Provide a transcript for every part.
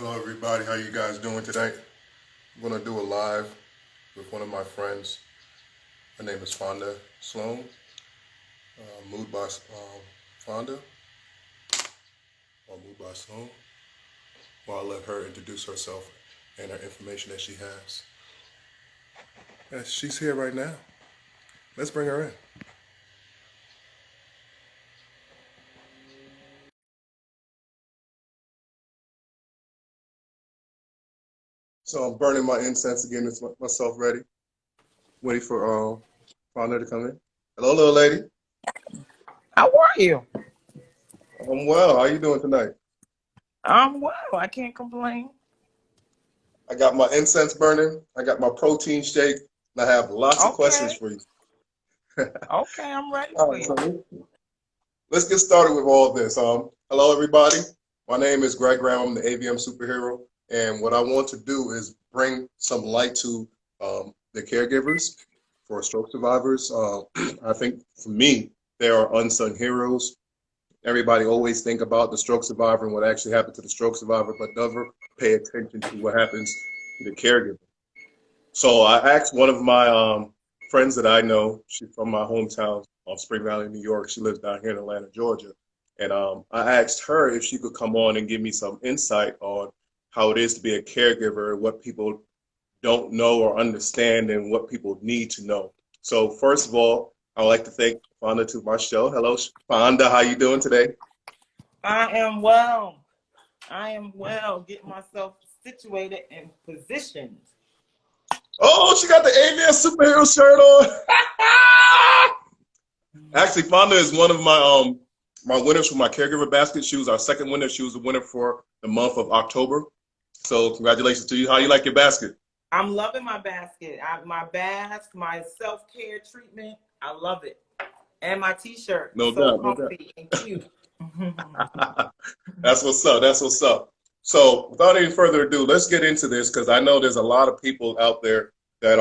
Hello everybody, how you guys doing today? I'm gonna do a live with one of my friends. Her name is Fonda Sloan, Mood by Fonda, or Mood by Sloan. Well, I'll let her introduce herself and her information that she has. Yeah, she's here right now. Let's bring her in. So I'm burning my incense again, get myself ready, waiting for Fonda to come in. Hello, little lady. How are you? I'm well. How you doing tonight? I'm well. I can't complain. I got my incense burning. I got my protein shake. And I have lots of questions Okay. for you. Okay, I'm ready All for right, you. so let's get started with all this. Hello, everybody. My name is Greg Graham. I'm the AVM superhero. And what I want to do is bring some light to the caregivers for stroke survivors. I think for me, they are unsung heroes. Everybody always think about the stroke survivor and what actually happened to the stroke survivor, but never pay attention to what happens to the caregiver. So I asked one of my friends that I know. She's from my hometown of Spring Valley, New York. She lives down here in Atlanta, Georgia. And I asked her if she could come on and give me some insight on how it is to be a caregiver, what people don't know or understand, and what people need to know. So first of all, I would like to thank Fonda to my show. Hello, Fonda. How you doing today? I am well. I am well. Getting myself situated and positioned. Oh, she got the AVN superhero shirt on. Actually, Fonda is one of my winners for my caregiver basket. She was our second winner. She was the winner for the month of October. So congratulations to you. How you like your basket? I'm loving my basket. My bath, my self-care treatment. I love it. And my t-shirt. No So doubt, no doubt. comfy and cute. That's what's up. That's what's up. So without any further ado, let's get into this because I know there's a lot of people out there that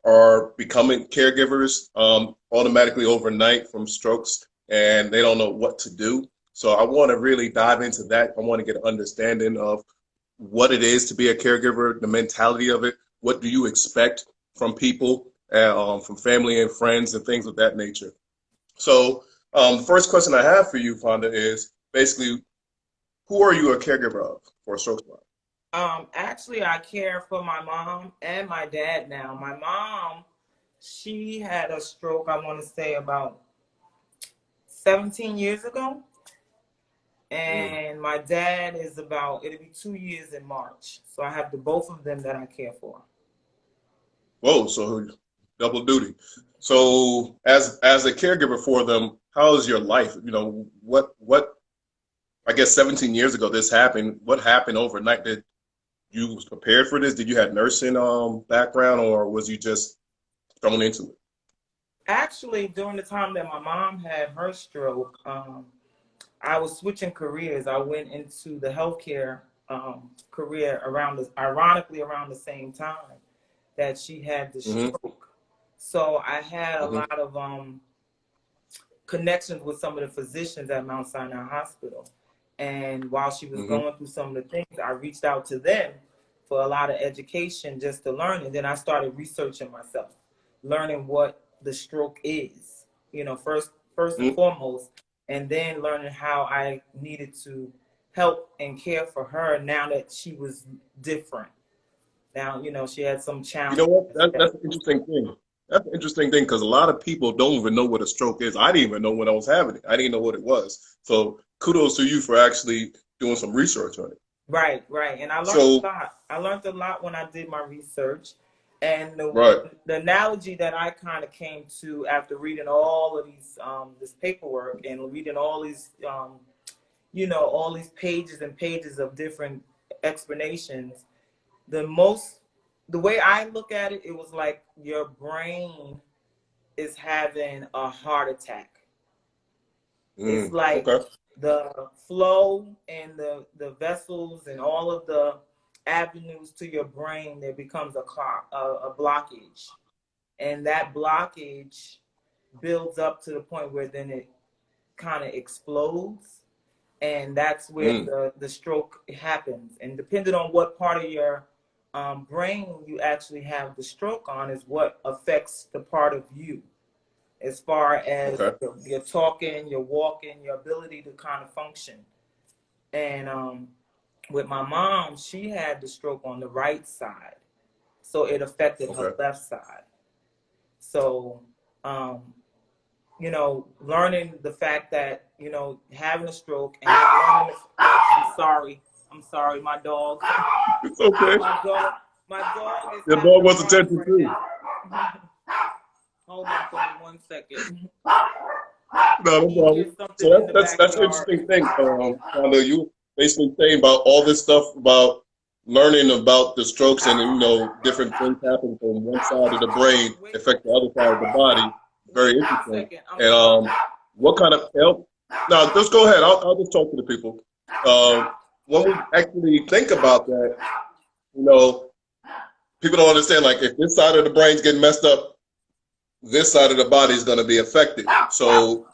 are becoming caregivers automatically overnight from strokes and they don't know what to do. So I want to really dive into that. I want to get an understanding of what it is to be a caregiver, the mentality of it. What do you expect from people, from family and friends and things of that nature? So the first question I have for you, Fonda, is basically, who are you a caregiver of for a stroke survivor? Actually, I care for my mom and my dad now. My mom, she had a stroke, I want to say about 17 years ago. Mm. And my dad is it'll be 2 years in March. So I have the both of them that I care for. Whoa, so double duty. So as a caregiver for them, how is your life? You know, what I guess 17 years ago this happened. What happened overnight? Did you was prepared for this? Did you have nursing background or was you just thrown into it? Actually, during the time that my mom had her stroke, I was switching careers. I went into the healthcare career ironically around the same time that she had the Mm-hmm. stroke. So I had a Mm-hmm. lot of connections with some of the physicians at Mount Sinai Hospital. And while she was Mm-hmm. going through some of the things, I reached out to them for a lot of education just to learn. And then I started researching myself, learning what the stroke is, first and Mm-hmm. foremost, and then learning how I needed to help and care for her now that she was different. Now, she had some You know challenges. what? That's an interesting thing. That's an interesting thing because a lot of people don't even know what a stroke is. I didn't even know when I was having it. I didn't know what it was. So kudos to you for actually doing some research on it. Right, right. And I learned a So lot. I learned a lot when I did my research. And right. the analogy that I kind of came to after reading all of these this paperwork and reading all these all these pages and pages of different explanations, the most the way I look at it, it was like your brain is having a heart attack. It's like Okay. the flow and the vessels and all of the avenues to your brain, there becomes a blockage. And that blockage builds up to the point where then it kind of explodes. and that's where the stroke happens. And depending on what part of your brain you actually have the stroke on is what affects the part of you, as far as Okay. your talking, your walking, your ability to kind of function. And with my mom, she had the stroke on the right side, so it affected her Okay. left side. So, you know, learning the fact that, you know, having a stroke and then learning, I'm sorry, my dog, It's okay. my dog is Your having dog a wants party attention right too. now. Hold on for me 1 second. No, no He hears problem. something in So the that's an backyard. interesting thing. Fonda, you basically saying about all this stuff about learning about the strokes and different things happen from one side of the brain Wait, affect the other side of the body. Very wait 1 interesting. second. I'm And sorry. what kind of help? No, just go ahead. I'll just talk to the people. When we actually think about that, you know, people don't understand. Like if this side of the brain's getting messed up, this side of the body is going to be affected. So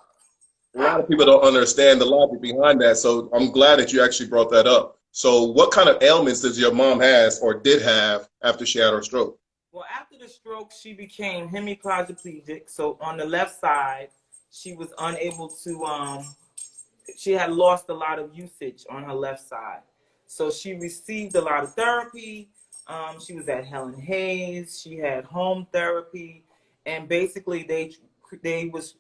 a lot of people don't understand the logic behind that. So I'm glad that you actually brought that up. So what kind of ailments does your mom has or did have after she had her stroke? Well, after the stroke, she became hemiplegic. So on the left side, she was unable to. She had lost a lot of usage on her left side. So she received a lot of therapy. She was at Helen Hayes. She had home therapy, and basically they was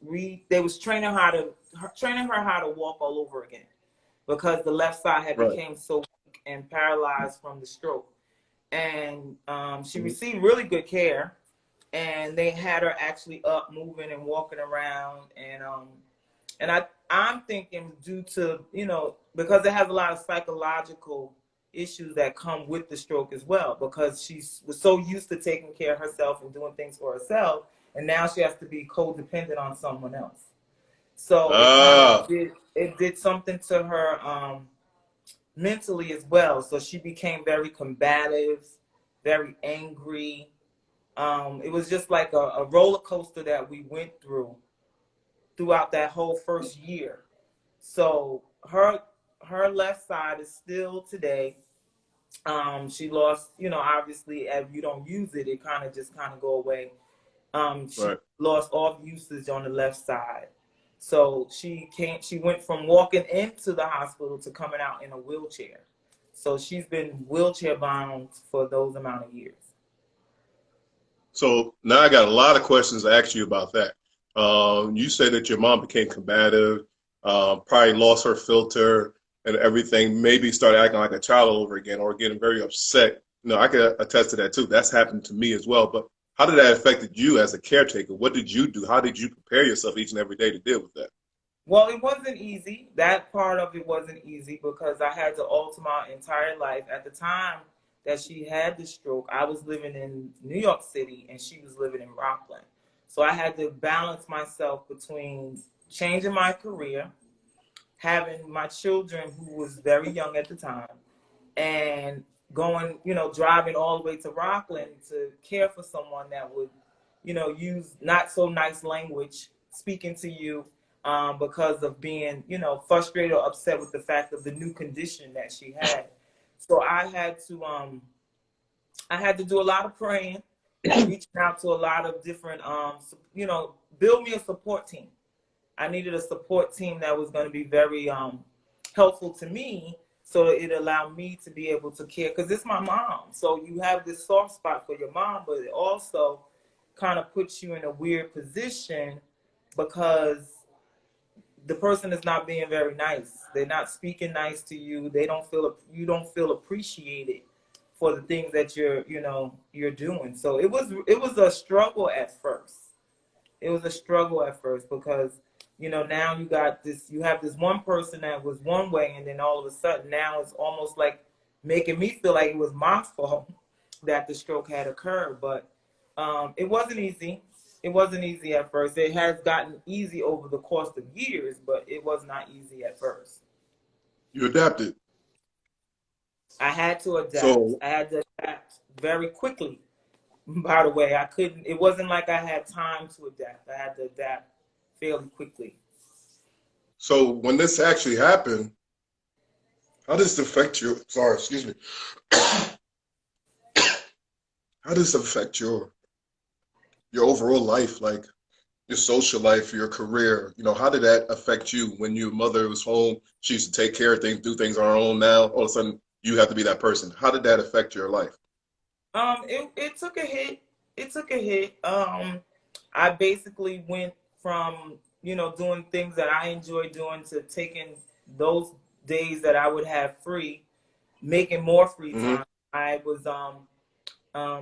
training her how to walk all over again, because the left side had Right. became so weak and paralyzed from the stroke. And she Mm-hmm. received really good care, and they had her actually up, moving and walking around. And I'm thinking, due to, you know, because it has a lot of psychological issues that come with the stroke as well, because she was so used to taking care of herself and doing things for herself, and now she has to be codependent on someone else. So it kind of Ah, did something to her mentally as well. So she became very combative, very angry. It was just like a roller coaster that we went throughout that whole first year. So her left side is still today. She lost, you know, obviously, if you don't use it, it kind of go away. She right. lost all usage on the left side. So she went from walking into the hospital to coming out in a wheelchair. So she's been wheelchair bound for those amount of years. So now I got a lot of questions to ask you about that. You say that your mom became combative, probably lost her filter and everything, maybe started acting like a child all over again or getting very upset. I can attest to that too. That's happened to me as well. But how did that affect you as a caretaker? What did you do? How did you prepare yourself each and every day to deal with that? Well, it wasn't easy. That part of it wasn't easy, because I had to alter my entire life. At the time that she had the stroke, I was living in New York City and she was living in Rockland. So I had to balance myself between changing my career, having my children, who was very young at the time, and going, you know, driving all the way to Rockland to care for someone that would, you know, use not so nice language speaking to you, because of being, you know, frustrated or upset with the fact of the new condition that she had. So I had to do a lot of praying, reaching out to a lot of different, you know, build me a support team. I needed a support team that was going to be very helpful to me, so it allowed me to be able to care, because it's my mom. So you have this soft spot for your mom, but it also kind of puts you in a weird position, because the person is not being very nice. They're not speaking nice to you. You don't feel appreciated for the things that you're doing. So it was a struggle at first. It was a struggle at first, because, you know, now you have this one person that was one way, and then all of a sudden now it's almost like making me feel like it was my fault that the stroke had occurred. But it wasn't easy. It wasn't easy at first. It has gotten easy over the course of years, but it was not easy at first. You adapted. I had to adapt. So, I had to adapt very quickly. By the way, I couldn't. It wasn't like I had time to adapt. I had to adapt fairly quickly. so when this actually happened, How does it affect your, sorry, excuse me. How does it affect your overall life, like your social life, your career? You know, how did that affect you when your mother was home? She used to take care of things, do things on her own. Now, all of a sudden, you have to be that person. How did that affect your life? It took a hit. It took a hit. I basically went from, doing things that I enjoy doing to taking those days that I would have free, making more free Hmm. time. I was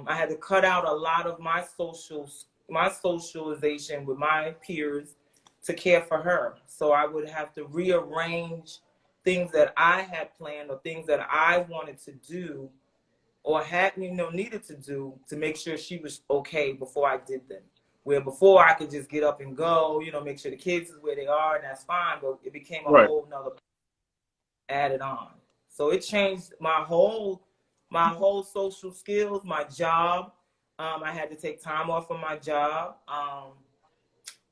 I had to cut out a lot of my socialization with my peers to care for her. So I would have to rearrange things that I had planned or things that I wanted to do or had needed to do to make sure she was okay before I did them. Where before I could just get up and go, make sure the kids is where they are and that's fine, but it became a Right. whole nother added on. So it changed my whole social skills, my job. I had to take time off from my job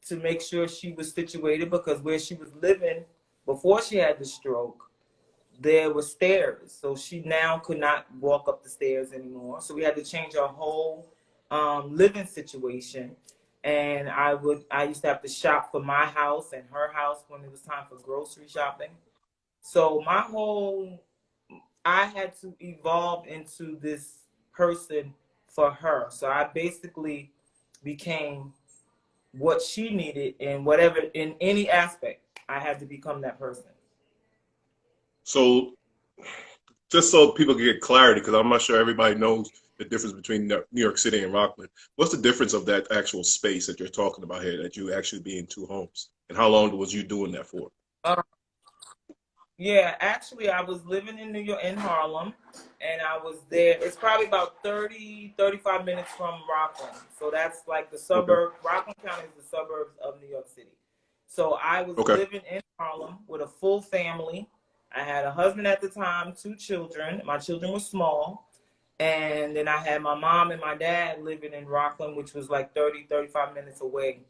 to make sure she was situated because where she was living before she had the stroke, there were stairs. So she now could not walk up the stairs anymore. So we had to change our whole living situation. And I used to have to shop for my house and her house when it was time for grocery shopping. So I had to evolve into this person for her. So I basically became what she needed in whatever, in any aspect. I had to become that person. So, just so people can get clarity, because I'm not sure everybody knows the difference between New York City and Rockland. What's the difference of that actual space that you're talking about here, that you actually be in two homes? And how long was you doing that for? Uh, yeah, actually, I was living in New York, in Harlem, and I was there. It's probably about 30, 35 minutes from Rockland. So that's like the Okay. suburb. Rockland County is the suburbs of New York City. So I was Okay. living in Harlem with a full family. I had a husband at the time, two children. My children were small. And then I had my mom and my dad living in Rockland, which was like 30, 35 minutes away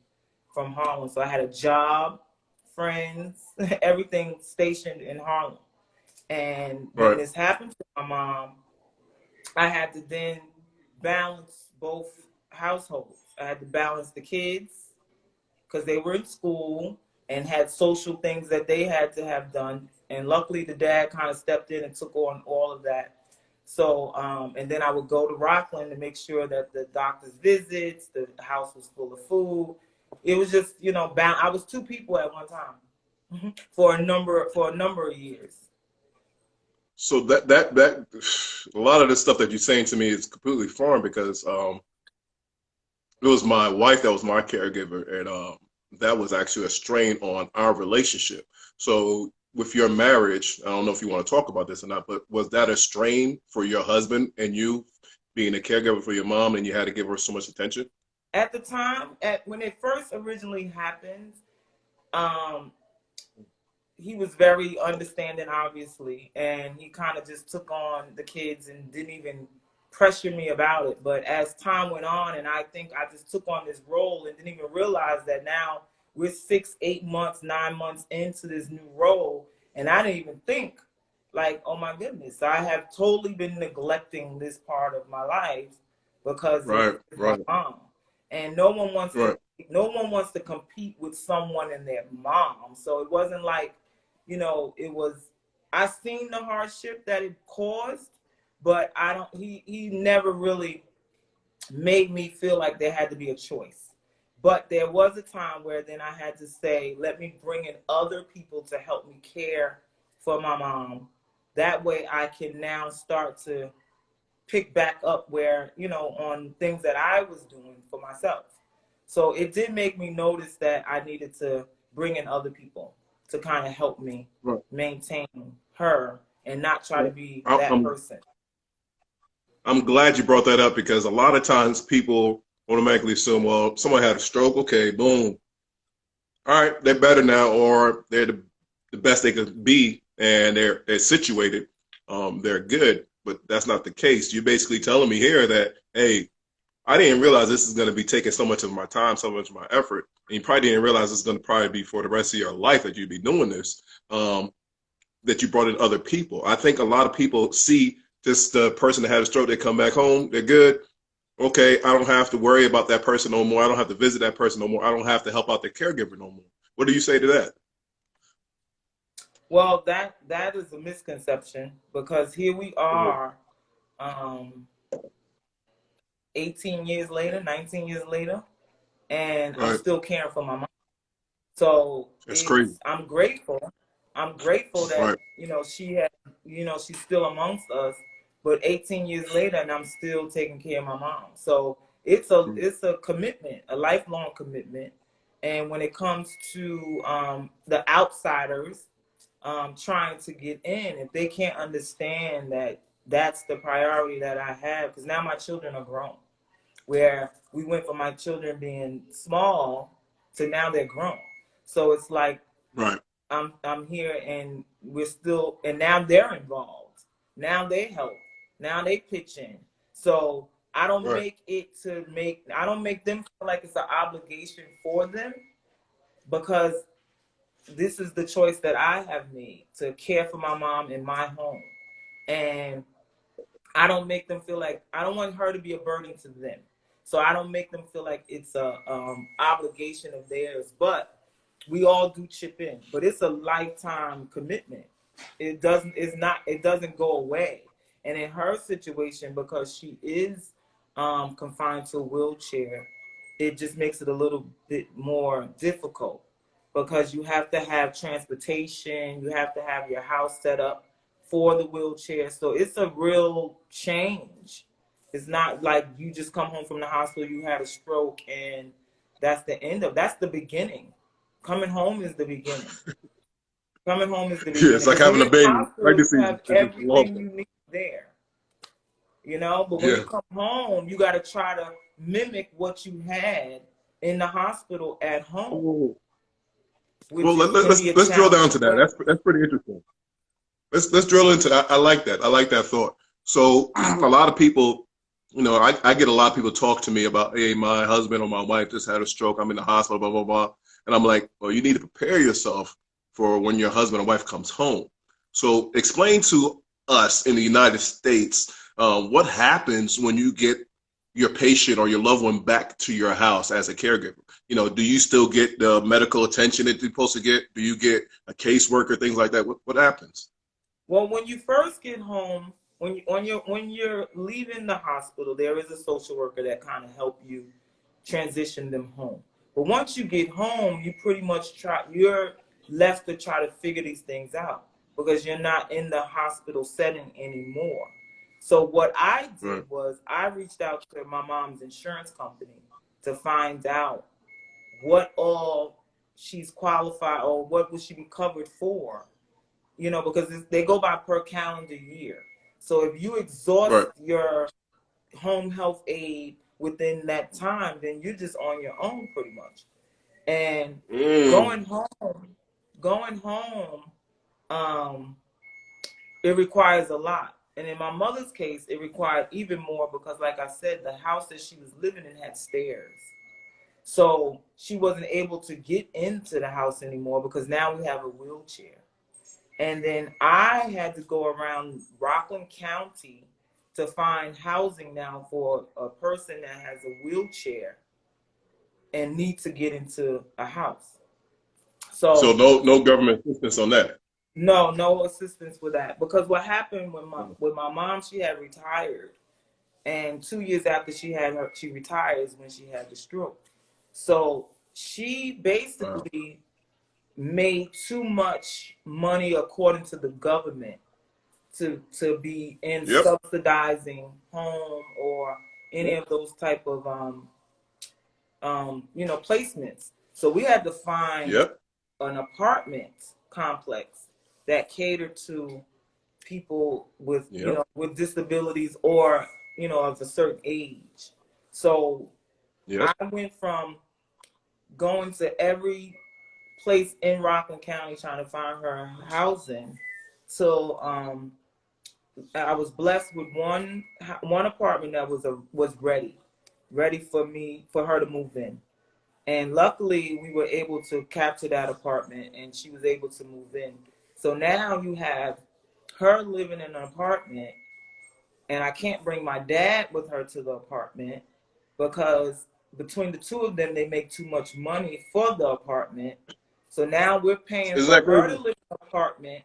from Harlem. So I had a job, friends, everything stationed in Harlem. And when Right. this happened to my mom, I had to then balance both households. I had to balance the kids because they were in school and had social things that they had to have done. And luckily, the dad kind of stepped in and took on all of that. So, and then I would go to Rockland to make sure that the doctor's visits, the house was full of food. It was just, I was two people at one time for a number of years. So that a lot of the stuff that you're saying to me is completely foreign because it was my wife that was my caregiver, and that was actually a strain on our relationship. So with your marriage, I don't know if you want to talk about this or not, but was that a strain for your husband and you being a caregiver for your mom, and you had to give her so much attention? At the time, when it first originally happened, um, he was very understanding, obviously, and he kind of just took on the kids and didn't even pressure me about it. But as time went on, and I think I just took on this role and didn't even realize that now we're 6, 8 months, 9 months into this new role, and I didn't even think, like, oh my goodness, I have totally been neglecting this part of my life because Right, it's my right, mom, and right, no one wants to compete with someone and their mom. So it wasn't like, it was, I seen the hardship that it caused, but I don't, he never really made me feel like there had to be a choice. But there was a time where then I had to say, let me bring in other people to help me care for my mom. That way I can now start to pick back up where, on things that I was doing for myself. So it did make me notice that I needed to bring in other people to kind of help me right. maintain her and not try to Well, be I- that I'm person. I'm glad you brought that up because a lot of times people automatically assume, well, someone had a stroke, okay, boom, all right, they're better now, or they're the best they could be, and they're situated, they're good. But that's not the case. You're basically telling me here that, hey, I didn't realize this is going to be taking so much of my time, so much of my effort, and you probably didn't realize it's going to probably be for the rest of your life that you'd be doing this. Um, that you brought in other people. I think a lot of people see just the person that had a stroke, they come back home, they're good. Okay, I don't have to worry about that person no more. I don't have to visit that person no more. I don't have to help out the caregiver no more. What do you say to that? Well, that is a misconception, because here we are, um, 18 years later, 19 years later, and I'm Right. still caring for my mom. So That's crazy. I'm grateful. I'm grateful that, Right. she's still amongst us, but 18 years later, and I'm still taking care of my mom. So it's a commitment, a lifelong commitment. And when it comes to the outsiders trying to get in, if they can't understand that that's the priority that I have, because now my children are grown, where we went from my children being small to now they're grown. So it's like Right. I'm here, and we're still, and now they're involved. Now they help. Now they pitch in. So Right. I don't make them feel like it's an obligation for them, because this is the choice that I have made to care for my mom in my home. And I don't make them feel like, I don't want her to be a burden to them. So I don't make them feel like it's a obligation of theirs. But we all do chip in. But it's a lifetime commitment. It doesn't go away. And in her situation, because she is confined to a wheelchair, it just makes it a little bit more difficult, because you have to have transportation, you have to have your house set up for the wheelchair. So it's a real change. It's not like you just come home from the hospital, you had a stroke, and that's the beginning. Coming home is the beginning. Coming home is the Yeah, it's beginning. like Because when having you're a in the baby. hospital, you Pregnancy have is a long everything time. you need there. But when you Yeah. come home, you got to try to mimic what you had in the hospital at home, Oh. Well, which can be a let's drill down challenge. to that. That's pretty interesting. Let's drill into that. I like that. I like that thought. So a lot of people, I get a lot of people talk to me about, hey, my husband or my wife just had a stroke. I'm in the hospital, blah, blah, blah. And I'm like, well, you need to prepare yourself for when your husband or wife comes home. So explain to us in the United States what happens when you get your patient or your loved one back to your house as a caregiver. Do you still get the medical attention that you're supposed to get? Do you get a caseworker, things like that? What happens? Well, when you first get home, when you're leaving the hospital, there is a social worker that kind of help you transition them home. But once you get home, you pretty much you're left to try to figure these things out, because you're not in the hospital setting anymore. So what I Right. did was I reached out to my mom's insurance company to find out what all she's qualified, or what would she be covered for, because they go by per calendar year. So if you exhaust Right. your home health aid within that time, then you're just on your own pretty much. And Mm. going home, going home, um, it requires a lot. And in my mother's case, it required even more, because, like I said, the house that she was living in had stairs. So she wasn't able to get into the house anymore, because now we have a wheelchair. And then I had to go around Rockland County to find housing now for a person that has a wheelchair and needs to get into a house. So So no government assistance on that. no assistance with that, because what happened with my mom, she had retired, and 2 years after she retires when she had the stroke. So she Wow. basically made too much money, according to the government, to be in Yep. subsidizing home or any of those type of placements. So we had to find Yep. an apartment complex that catered to people with Yep. with disabilities, or of a certain age. So Yep. I went from going to every place in Rockland County trying to find her housing till I was blessed with one apartment that was ready for her to move in. And luckily we were able to capture that apartment, and she was able to move in. So now you have her living in an apartment, and I can't bring my dad with her to the apartment because between the two of them, they make too much money for the apartment. So now we're paying Isn't for that her to crazy? live in an apartment,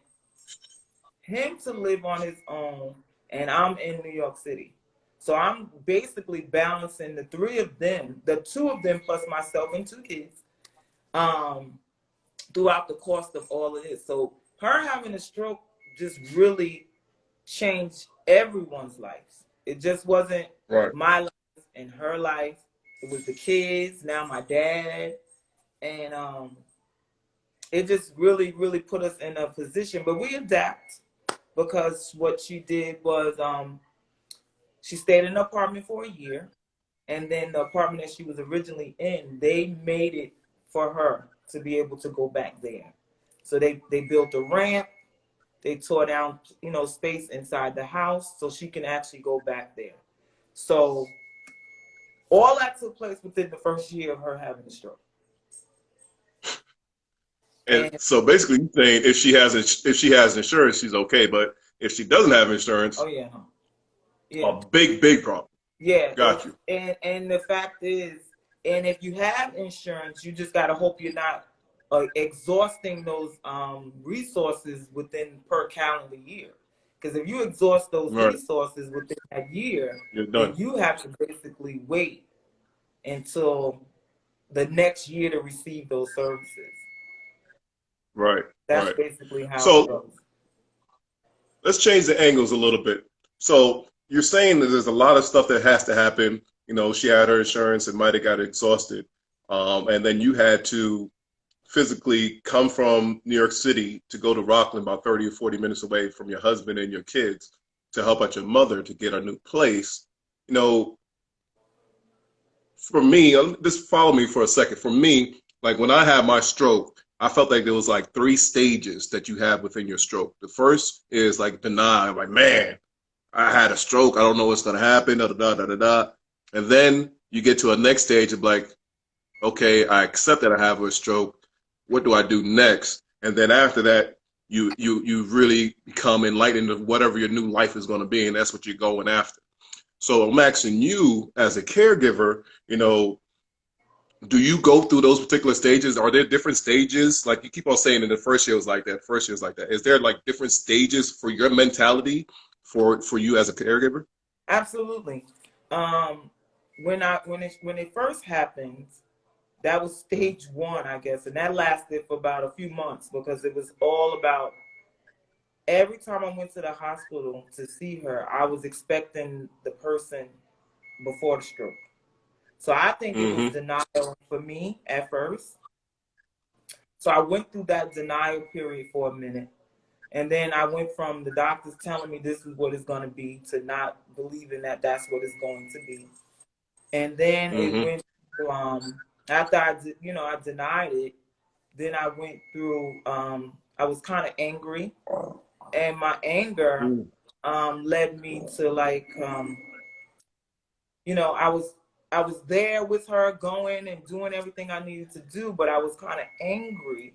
him to live on his own, and I'm in New York City. So I'm basically balancing the three of them, the two of them plus myself and two kids, um, throughout the course of all of this. So her having a stroke just really changed everyone's life. It just wasn't Right. my life and her life. It was the kids, now my dad, and it just really, really put us in a position. But we adapt because what she did was she stayed in an apartment for a year, and then the apartment that she was originally in, they made it for her to be able to go back there. So they built a ramp, they tore down, space inside the house so she can actually go back there. So all that took place within the first year of her having a stroke. And And so basically, you're saying if she has insurance, she's okay. But if she doesn't have insurance, oh yeah, yeah, a big problem. yeah. Got you. And the fact is, and if you have insurance, you just gotta hope you're not exhausting those resources within per calendar year. Because if you exhaust those Right. resources within that year, You're then done. you have to basically wait until the next year to receive those services. Right. That's Right. basically how it So goes. let's change the angles a little bit. So you're saying that there's a lot of stuff that has to happen. She had her insurance and might have got exhausted, and then you had to physically come from New York City to go to Rockland, about 30 or 40 minutes away from your husband and your kids, to help out your mother to get a new place. You know, for me, just follow me for a second. For me, like when I had my stroke, I felt like there was like three stages that you have within your stroke. The first is like denial, like, man, I had a stroke. I don't know what's gonna happen. Da da da da da. And then you get to a next stage of like, okay, I accept that I have a stroke. What do I do next? And then after that, you really become enlightened of whatever your new life is going to be, and that's what you're going after. So I'm asking you, as a caregiver, do you go through those particular stages? Are there different stages? Like you keep on saying in the first year was like that, first year was like that. Is there like different stages for your mentality for you as a caregiver? Absolutely. Um, when it first happened, that was stage one, I guess, and that lasted for about a few months because it was all about every time I went to the hospital to see her, I was expecting the person before the stroke. So I think it was Mm-hmm. denial for me at first. So I went through that denial period for a minute. And then I went from the doctors telling me this is what it's going to be to not believing that that's what it's going to be. And then it Mm-hmm. went to, after I denied it, then I went through, I was kind of angry. And my anger led me to like, I was there with her going and doing everything I needed to do, but I was kind of angry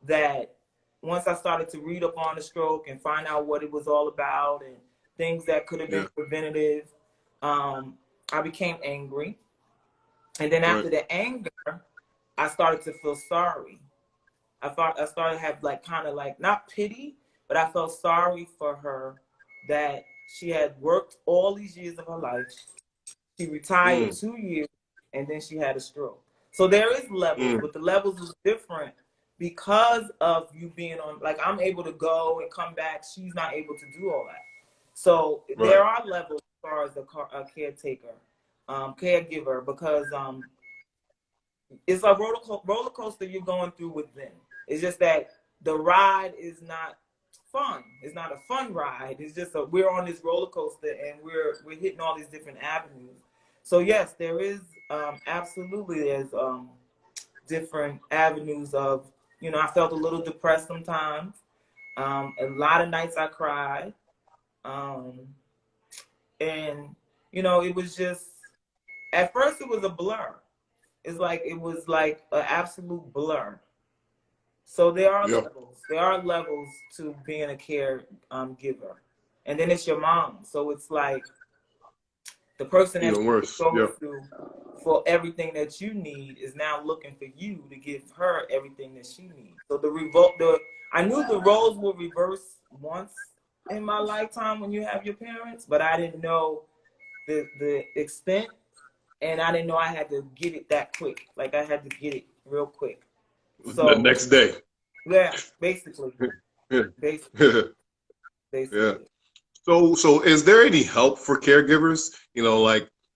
that once I started to read up on the stroke and find out what it was all about and things that could have Yeah. been preventative, I became angry. And then Right. after the anger, I started to feel sorry. I started to have like kind of like not pity, but I felt sorry for her that she had worked all these years of her life. She retired Mm. 2 years and then she had a stroke. So there is levels, Mm. but the levels is different because of you being on, like I'm able to go and come back. She's not able to do all that. So Right. there are levels as far as a caretaker, caregiver, because it's a roller coaster you're going through with them. It's just that the ride is not fun. It's not a fun ride. It's just we're on this roller coaster and we're hitting all these different avenues. So yes, there is absolutely there's different avenues of I felt a little depressed sometimes. A lot of nights I cried, um, and it was just at first it was a blur. It's like it was like an absolute blur. So there are Yeah. levels. There are levels to being a care giver, and then it's your mom. So it's like the person that Even you worse. go Yeah. to for everything that you need is now looking for you to give her everything that she needs. So I knew the roles will reverse once in my lifetime when you have your parents, but I didn't know the extent, and I didn't know I had to get it that quick. Like I had to get it real quick. The So next day. yeah, basically, Yeah. basically, Yeah. basically. So is there any help for caregivers?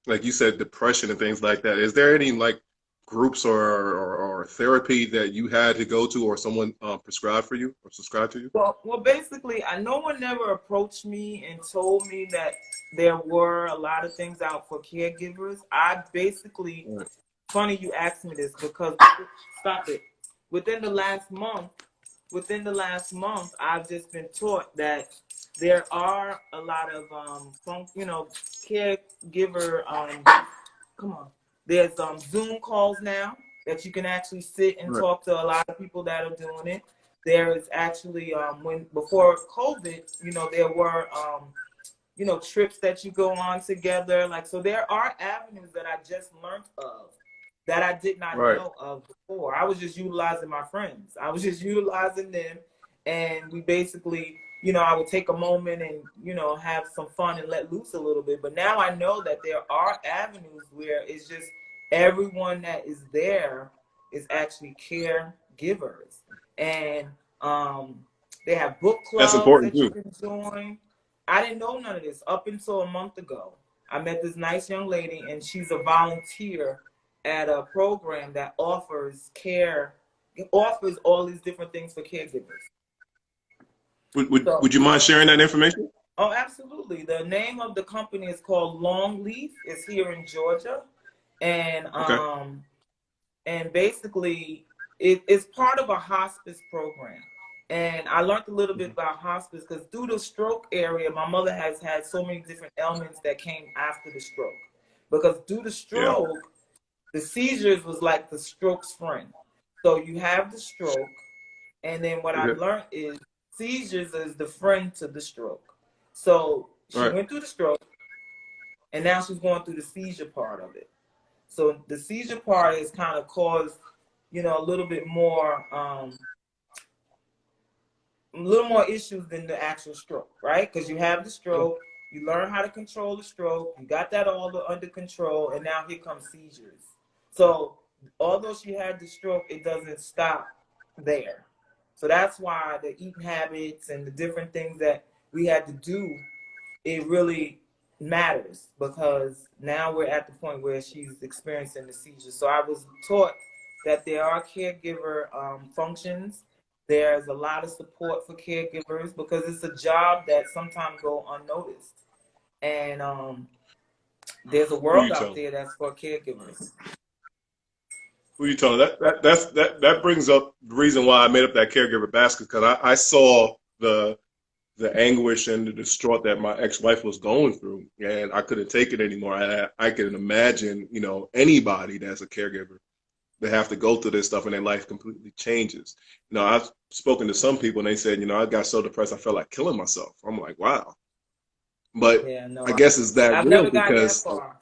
Like you said, depression and things like that. Is there any like groups or therapy that you had to go to, or someone prescribed for you or subscribed to you? Well, basically, no one never approached me and told me that there were a lot of things out for caregivers. I basically, Right. funny you asked me this because stop it. Within the last month, I've just been taught that there are a lot of caregiver come on. There's Zoom calls now that you can actually sit and Right. talk to a lot of people that are doing it. There is actually when before COVID, there were trips that you go on together. Like so, there are avenues that I just learned of that I did not Right. know of before. I was just utilizing my friends. I was just utilizing them, and we basically, I would take a moment and have some fun and let loose a little bit. But now I know that there are avenues where it's just everyone that is there is actually caregivers, and they have book That's clubs important that you too. can join. I didn't know none of this up until a month ago. I met this nice young lady, and she's a volunteer at a program that offers all these different things for caregivers. So, Would you mind sharing that information? oh, absolutely. The name of the company is called Longleaf. It's here in Georgia, and Okay. basically it's part of a hospice program. And I learned a little bit Mhm. about hospice because through the stroke area, my mother has had so many different ailments that came after the stroke. Because through the Yeah. stroke, the seizures was like the stroke's friend. So you have the stroke, and then what Yeah. I've learned is seizures is the friend to the stroke. So she Right. went through the stroke, and now she's going through the seizure part of it. So the seizure part has kind of caused, a little more issues than the actual stroke, right? Because you have the stroke, you learn how to control the stroke, you got that all under control, and now here comes seizures. So although she had the stroke, it doesn't stop there. So that's why the eating habits and the different things that we had to do, it really matters because now we're at the point where she's experiencing the seizure. So I was taught that there are caregiver functions. There's a lot of support for caregivers because it's a job that sometimes go unnoticed. And there's a Who you world out telling? there that's for caregivers. Who you telling? That brings up the reason why I made up that caregiver basket, because I saw the anguish and the distraught that my ex-wife was going through, and I couldn't take it anymore. I can imagine, anybody that's a caregiver, they have to go through this stuff and their life completely changes. I've spoken to some people and they said, I got so depressed I felt like killing myself. I'm like, wow. But Yeah, no, I guess it's that I've real never gotten that because, far.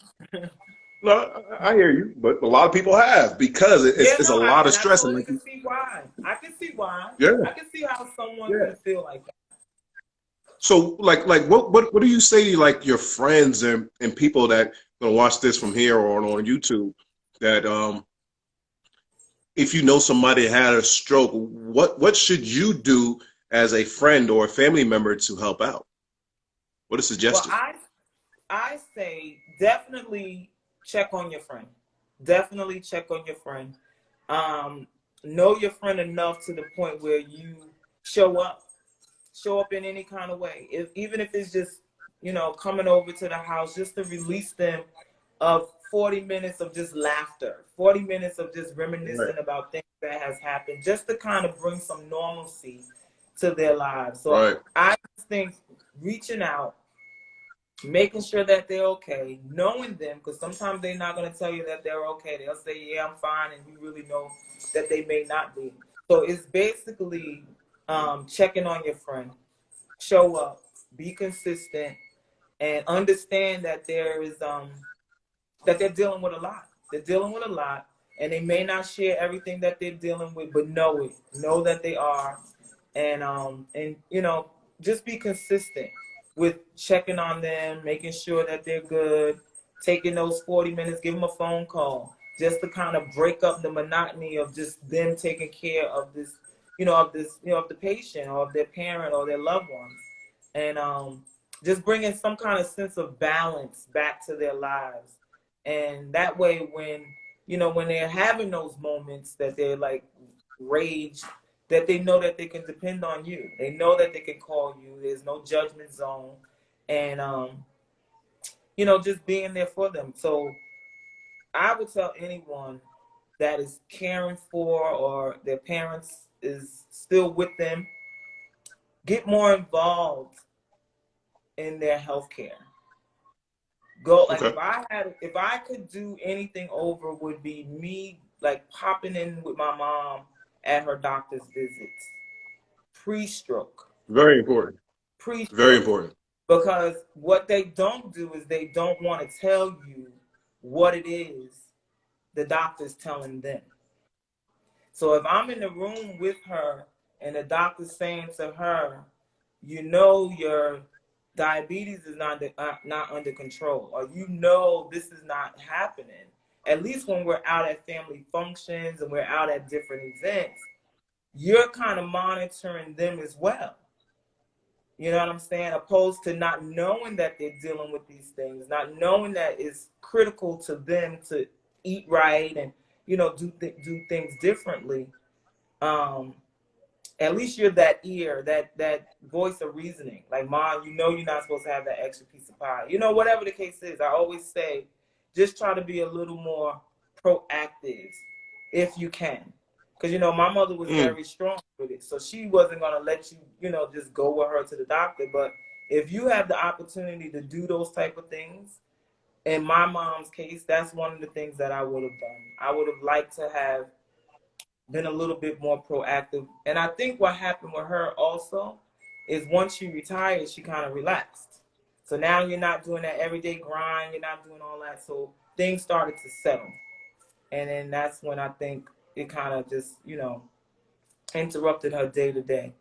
no, I hear you, but a lot of people have, because Yeah, it's a no, lot of and I stress. And totally like, can see why. I can see why. yeah, I can see how someone yeah. can feel like that. So what do you say to like your friends and people that gonna watch this from here or on YouTube, that if you know somebody had a stroke, what should you do as a friend or a family member to help out? What a Well, suggestion. I say definitely check on your friend. Definitely check on your friend. Um, know your friend enough to the point where you show up. Show up in any kind of way. Even if it's just, coming over to the house just to release them of 40 minutes of just laughter, 40 minutes of just Right. reminiscing about things that has happened, just to kind of bring some normalcy to their lives. So Right. I just think reaching out, making sure that they're okay, knowing them, because sometimes they're not going to tell you that they're okay. They'll say, yeah, I'm fine, and you really know that they may not be. So it's basically checking on your friend, show up, be consistent, and understand that there is that they're dealing with a lot. They're dealing with a lot, and they may not share everything that they're dealing with, but know it. Know that they are, and you know, just be consistent with checking on them, making sure that they're good, taking those 40 minutes, give them a phone call, just to kind of break up the monotony of just them taking care of this, of the patient or of their parent or their loved ones, and just bringing some kind of sense of balance back to their lives. And that way, when they're having those moments that they're like rage, that they know that they can depend on you. They know that they can call you. There's no judgment zone, and just being there for them. So I would tell anyone that is caring for or their parents is still with them, get more involved in their health care. Go, like, Okay. if I could do anything over, would be me like popping in with my mom at her doctor's visits, pre-stroke, Very important. Very pre-stroke. important. Because what they don't do is they don't want to tell you what it is the doctor's telling them. So if I'm in the room with her and the doctor's saying to her, your diabetes is not under control, or this is not happening. At least when we're out at family functions and we're out at different events, you're kind of monitoring them as well. You know what I'm saying? Opposed to not knowing that they're dealing with these things, not knowing that it's critical to them to eat right and do things differently. Um, at least you're that ear, that voice of reasoning. Like, Mom, you're not supposed to have that extra piece of pie. Whatever the case is, I always say, just try to be a little more proactive if you can. Because, my mother was very strong with it. So she wasn't going to let you, just go with her to the doctor. But if you have the opportunity to do those type of things, in my mom's case, that's one of the things that I would have done. I would have liked to have been a little bit more proactive. And I think what happened with her also is once she retired, she kind of relaxed. So now you're not doing that everyday grind. You're not doing all that. So things started to settle. And then that's when I think it kind of just, interrupted her day to day.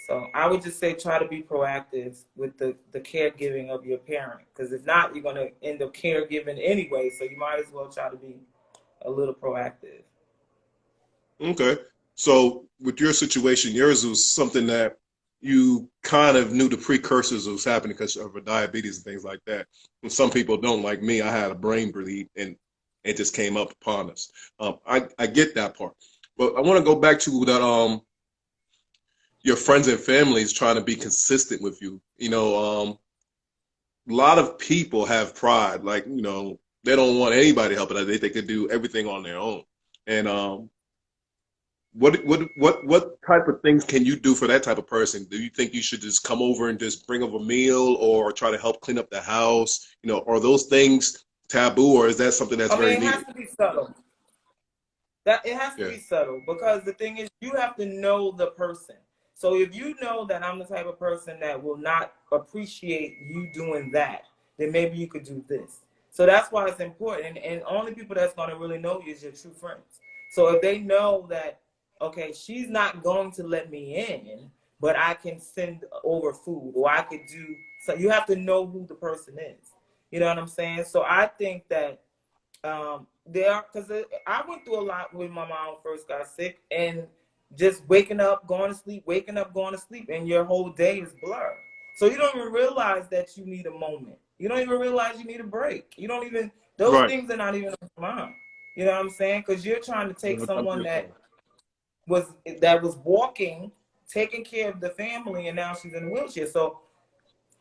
So I would just say try to be proactive with the caregiving of your parent. Because if not, you're going to end up caregiving anyway. So you might as well try to be a little proactive. Okay. So with your situation, yours was something that you kind of knew the precursors was happening because of diabetes and things like that. And some people don't, like me. I had a brain bleed and it just came up upon us. I get that part, but I want to go back to that. Your friends and families trying to be consistent with you. A lot of people have pride, like they don't want anybody helping. They think they could do everything on their own, and what type of things can you do for that type of person? Do you think you should just come over and just bring over a meal or try to help clean up the house? Are those things taboo or is that something that's I mean, very it has needed? to be subtle. That it has to Yeah. be subtle because the thing is, you have to know the person. So if you know that I'm the type of person that will not appreciate you doing that, then maybe you could do this. So that's why it's important. And only people that's going to really know you is your true friends. So if they know that, okay, she's not going to let me in, but I can send over food or I could do, so you have to know who the person is. You know what I'm saying? So I think that because I went through a lot when my mom first got sick, and just waking up, going to sleep, waking up, going to sleep, and your whole day is blurred. So you don't even realize that you need a moment. You don't even realize you need a break. You don't even, those Right. things are not even on your mind. You know what I'm saying? Because you're trying to take I someone feel so. was that was walking, taking care of the family, and now she's in a wheelchair. So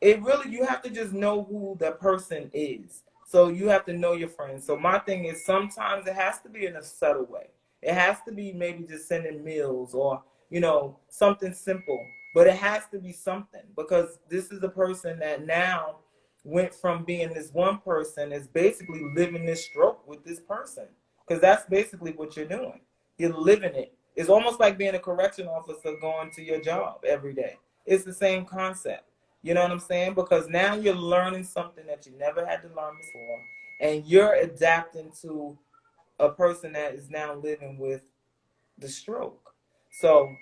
it really, you have to just know who the person is. So you have to know your friends. So my thing is sometimes it has to be in a subtle way. It has to be maybe just sending meals or, something simple. But it has to be something because this is a person that now went from being this one person is basically living this stroke with this person. Because that's basically what you're doing. You're living it. It's almost like being a correction officer going to your job every day. It's the same concept. You know what I'm saying? Because now you're learning something that you never had to learn before, and you're adapting to a person that is now living with the stroke. So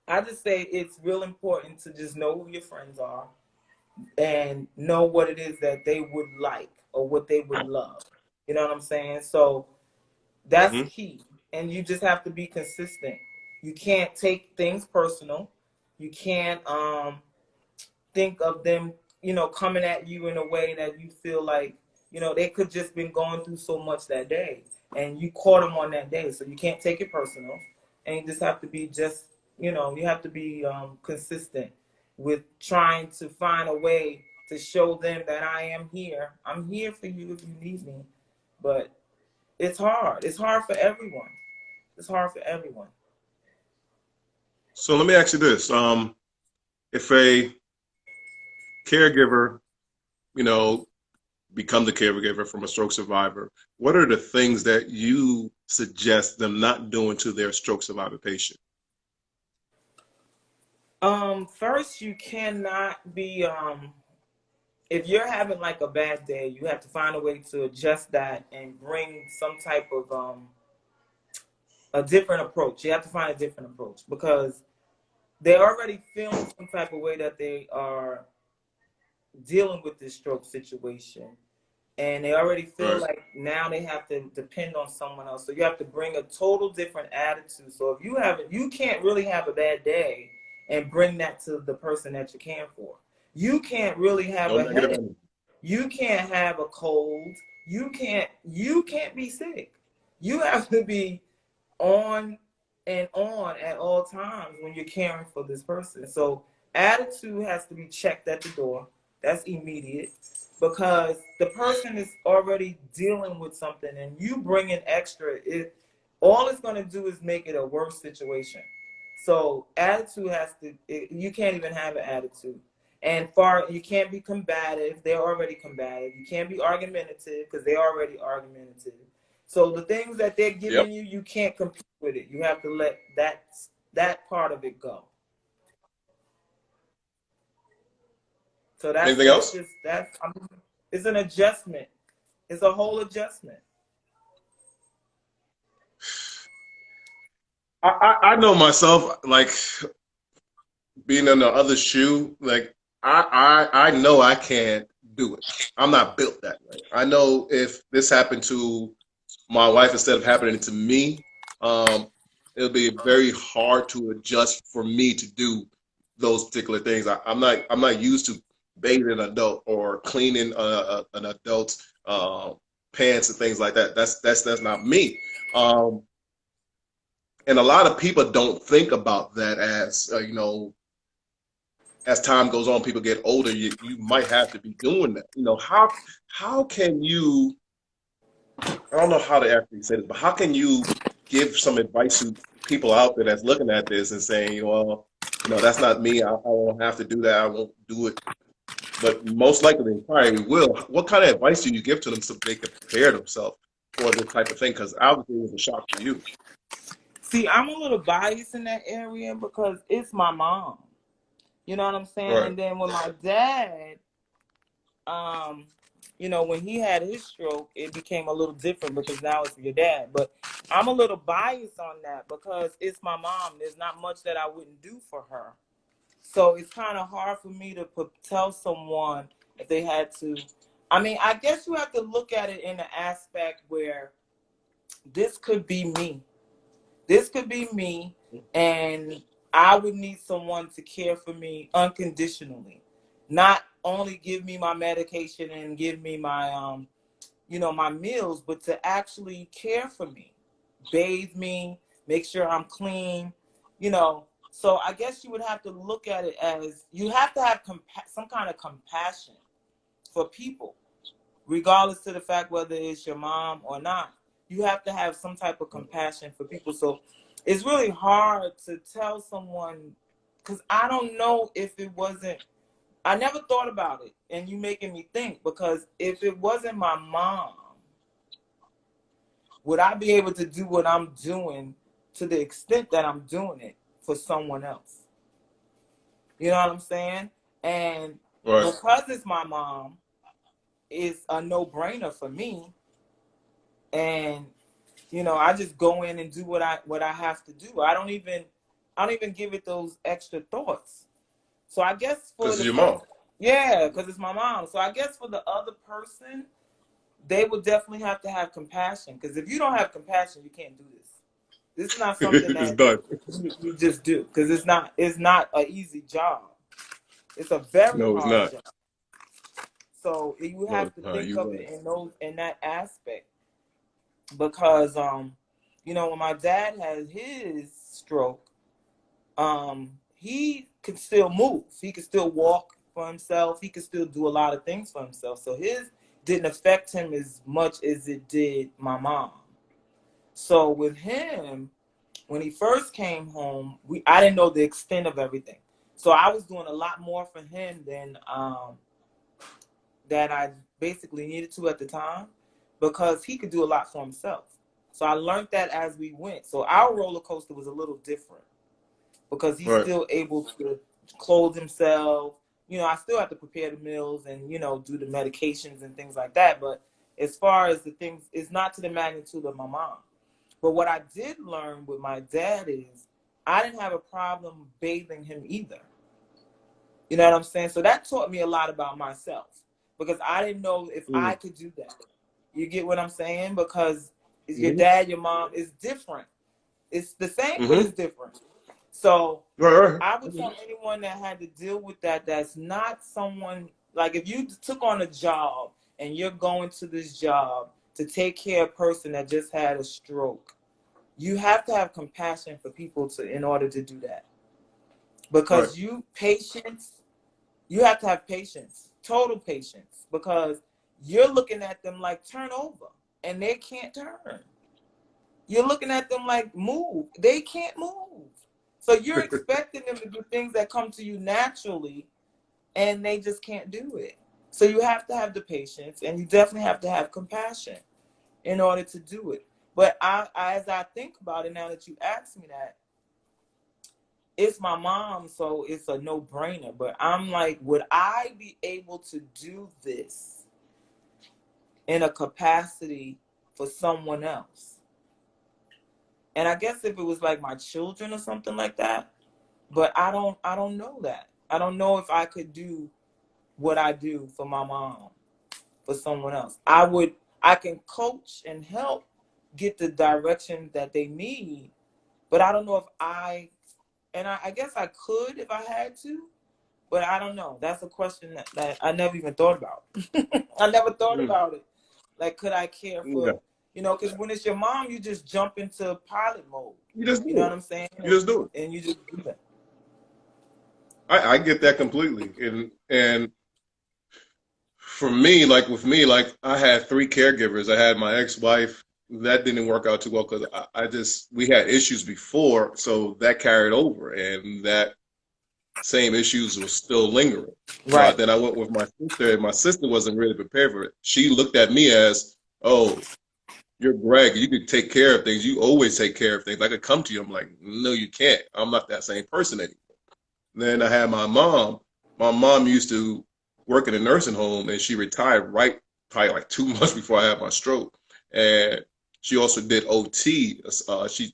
I just say it's real important to just know who your friends are and know what it is that they would like or what they would love. You know what I'm saying? So that's Hmm. key. And you just have to be consistent. You can't take things personal. You can't think of them, coming at you in a way that you feel like, they could just been going through so much that day and you caught them on that day. So you can't take it personal. And you just have to be you have to be consistent with trying to find a way to show them that I am here. I'm here for you if you need me. But it's hard. It's hard for everyone. It's hard for everyone. So let me ask you this: if a caregiver, you know, becomes a caregiver from a stroke survivor, what are the things that you suggest them not doing to their stroke survivor patient? First you cannot be if you're having like a bad day, you have to find a way to adjust that and bring some type of a different approach. You have to find a different approach because they're already feeling some type of way that they are dealing with this stroke situation. And they already feel Right. like now they have to depend on someone else. So you have to bring a total different attitude. So if you can't really have a bad day and bring that to the person that you're caring for. You can't really have No a negative headache. energy. You can't have a cold. You can't be sick. You have to be on and on at all times when you're caring for this person. So attitude has to be checked at the door. That's immediate because the person is already dealing with something and you bring in extra, all it's going to do is make it a worse situation. So attitude you can't even have an attitude. And you can't be combative. They're already combative. You can't be argumentative because they're already argumentative. So the things that they're Yep. giving you, you can't compete with it. You have to let that part of it go. So that's Anything that's else? just that's I mean, it's an adjustment. It's a whole adjustment. I know myself, like being in the other shoe, like I know I can't do it. I'm not built that way. I know if this happened to my wife instead of happening to me, it'll be very hard to adjust for me to do those particular things. I'm not used to bathing an adult or cleaning an adult's pants and things like that. That's not me. Um, and a lot of people don't think about that as as time goes on, people get older. You might have to be doing that. How can you? I don't know how to actually say this, but how can you give some advice to people out there that's looking at this and saying, well, that's not me. I won't have to do that. I won't do it. But most likely they probably will. What kind of advice do you give to them so they can prepare themselves for this type of thing? Because obviously it was a shock for you. See, I'm a little biased in that area because it's my mom. You know what I'm saying? Right. And then when my dad, um, when he had his stroke, it became a little different because now it's your dad. But I'm a little biased on that because it's my mom. There's not much that I wouldn't do for her. So it's kind of hard for me to tell someone if they had to. I mean, I guess you have to look at it in the aspect where this could be me. This could be me, and I would need someone to care for me unconditionally. Not only give me my medication and give me my my meals, but to actually care for me, bathe me, make sure I'm clean, So I guess you would have to look at it as you have to have some kind of compassion for people, regardless to the fact whether it's your mom or not. You have to have some type of compassion for people. So it's really hard to tell someone because I don't know if it wasn't. I never thought about it, and you making me think because if it wasn't my mom, would I be able to do what I'm doing to the extent that I'm doing it for someone else. You know what I'm saying? And Right. because it's my mom, it's a no-brainer for me. And you know, I just go in and do what I have to do. I don't even give it those extra thoughts. So I guess for Because the it's your person, mom. yeah, because it's my mom. So I guess for the other person, they would definitely have to have compassion. Because if you don't have compassion, you can't do this. This is not something It's that done. you just do. Because it's not an easy job. It's a very No, it's hard not. job. So you No, have it's to not. think You're of right. it in that aspect. Because you know, when my dad had his stroke, he could still move. He could still walk for himself. He could still do a lot of things for himself. So his didn't affect him as much as it did my mom. So with him, when he first came home, I didn't know the extent of everything. So I was doing a lot more for him than that I basically needed to at the time, because he could do a lot for himself. So I learned that as we went. So our roller coaster was a little different, because he's Right. still able to clothe himself. You know, I still have to prepare the meals and, you know, do the medications and things like that. But as far as the things, it's not to the magnitude of my mom. But what I did learn with my dad is I didn't have a problem bathing him either. You know what I'm saying? So that taught me a lot about myself, because I didn't know if I could do that. You get what I'm saying? Because your Mm-hmm. dad, your mom is different. It's the same, but Mm-hmm. it's different. So Right, right. I would tell anyone that had to deal with that, that's not someone, like if you took on a job and you're going to this job to take care of a person that just had a stroke, you have to have compassion for people in order to do that. Right. Because you have to have patience, total patience, because you're looking at them like turn over and they can't turn. You're looking at them like move. They can't move. So you're expecting them to do things that come to you naturally, and they just can't do it. So you have to have the patience, and you definitely have to have compassion in order to do it. But as I think about it now that you asked me that, it's my mom, so it's a no-brainer. But I'm like, would I be able to do this in a capacity for someone else? And I guess if it was like my children or something like that, but I don't know that. I don't know if I could do what I do for my mom for someone else. I can coach and help get the direction that they need, but I don't know if I guess I could if I had to, but I don't know. That's a question that I never even thought about. I never thought Mm. about it. Like, could I care Yeah. for, you know, because when it's your mom, you just jump into pilot mode. You just You know do what it. I'm saying? You just do it. And you just do that. I get that completely. And for me, like with me, like I had three caregivers. I had my ex-wife. That didn't work out too well because I just we had issues before, so that carried over, and that same issues was still lingering. Right. Then I went with my sister, and my sister wasn't really prepared for it. She looked at me as, "Oh, you're Greg. You could take care of things. You always take care of things. I could come to you." I'm like, "No, you can't. I'm not that same person anymore." Then I had my mom. My mom used to work in a nursing home, and she retired right probably like 2 months before I had my stroke. And she also did OT. She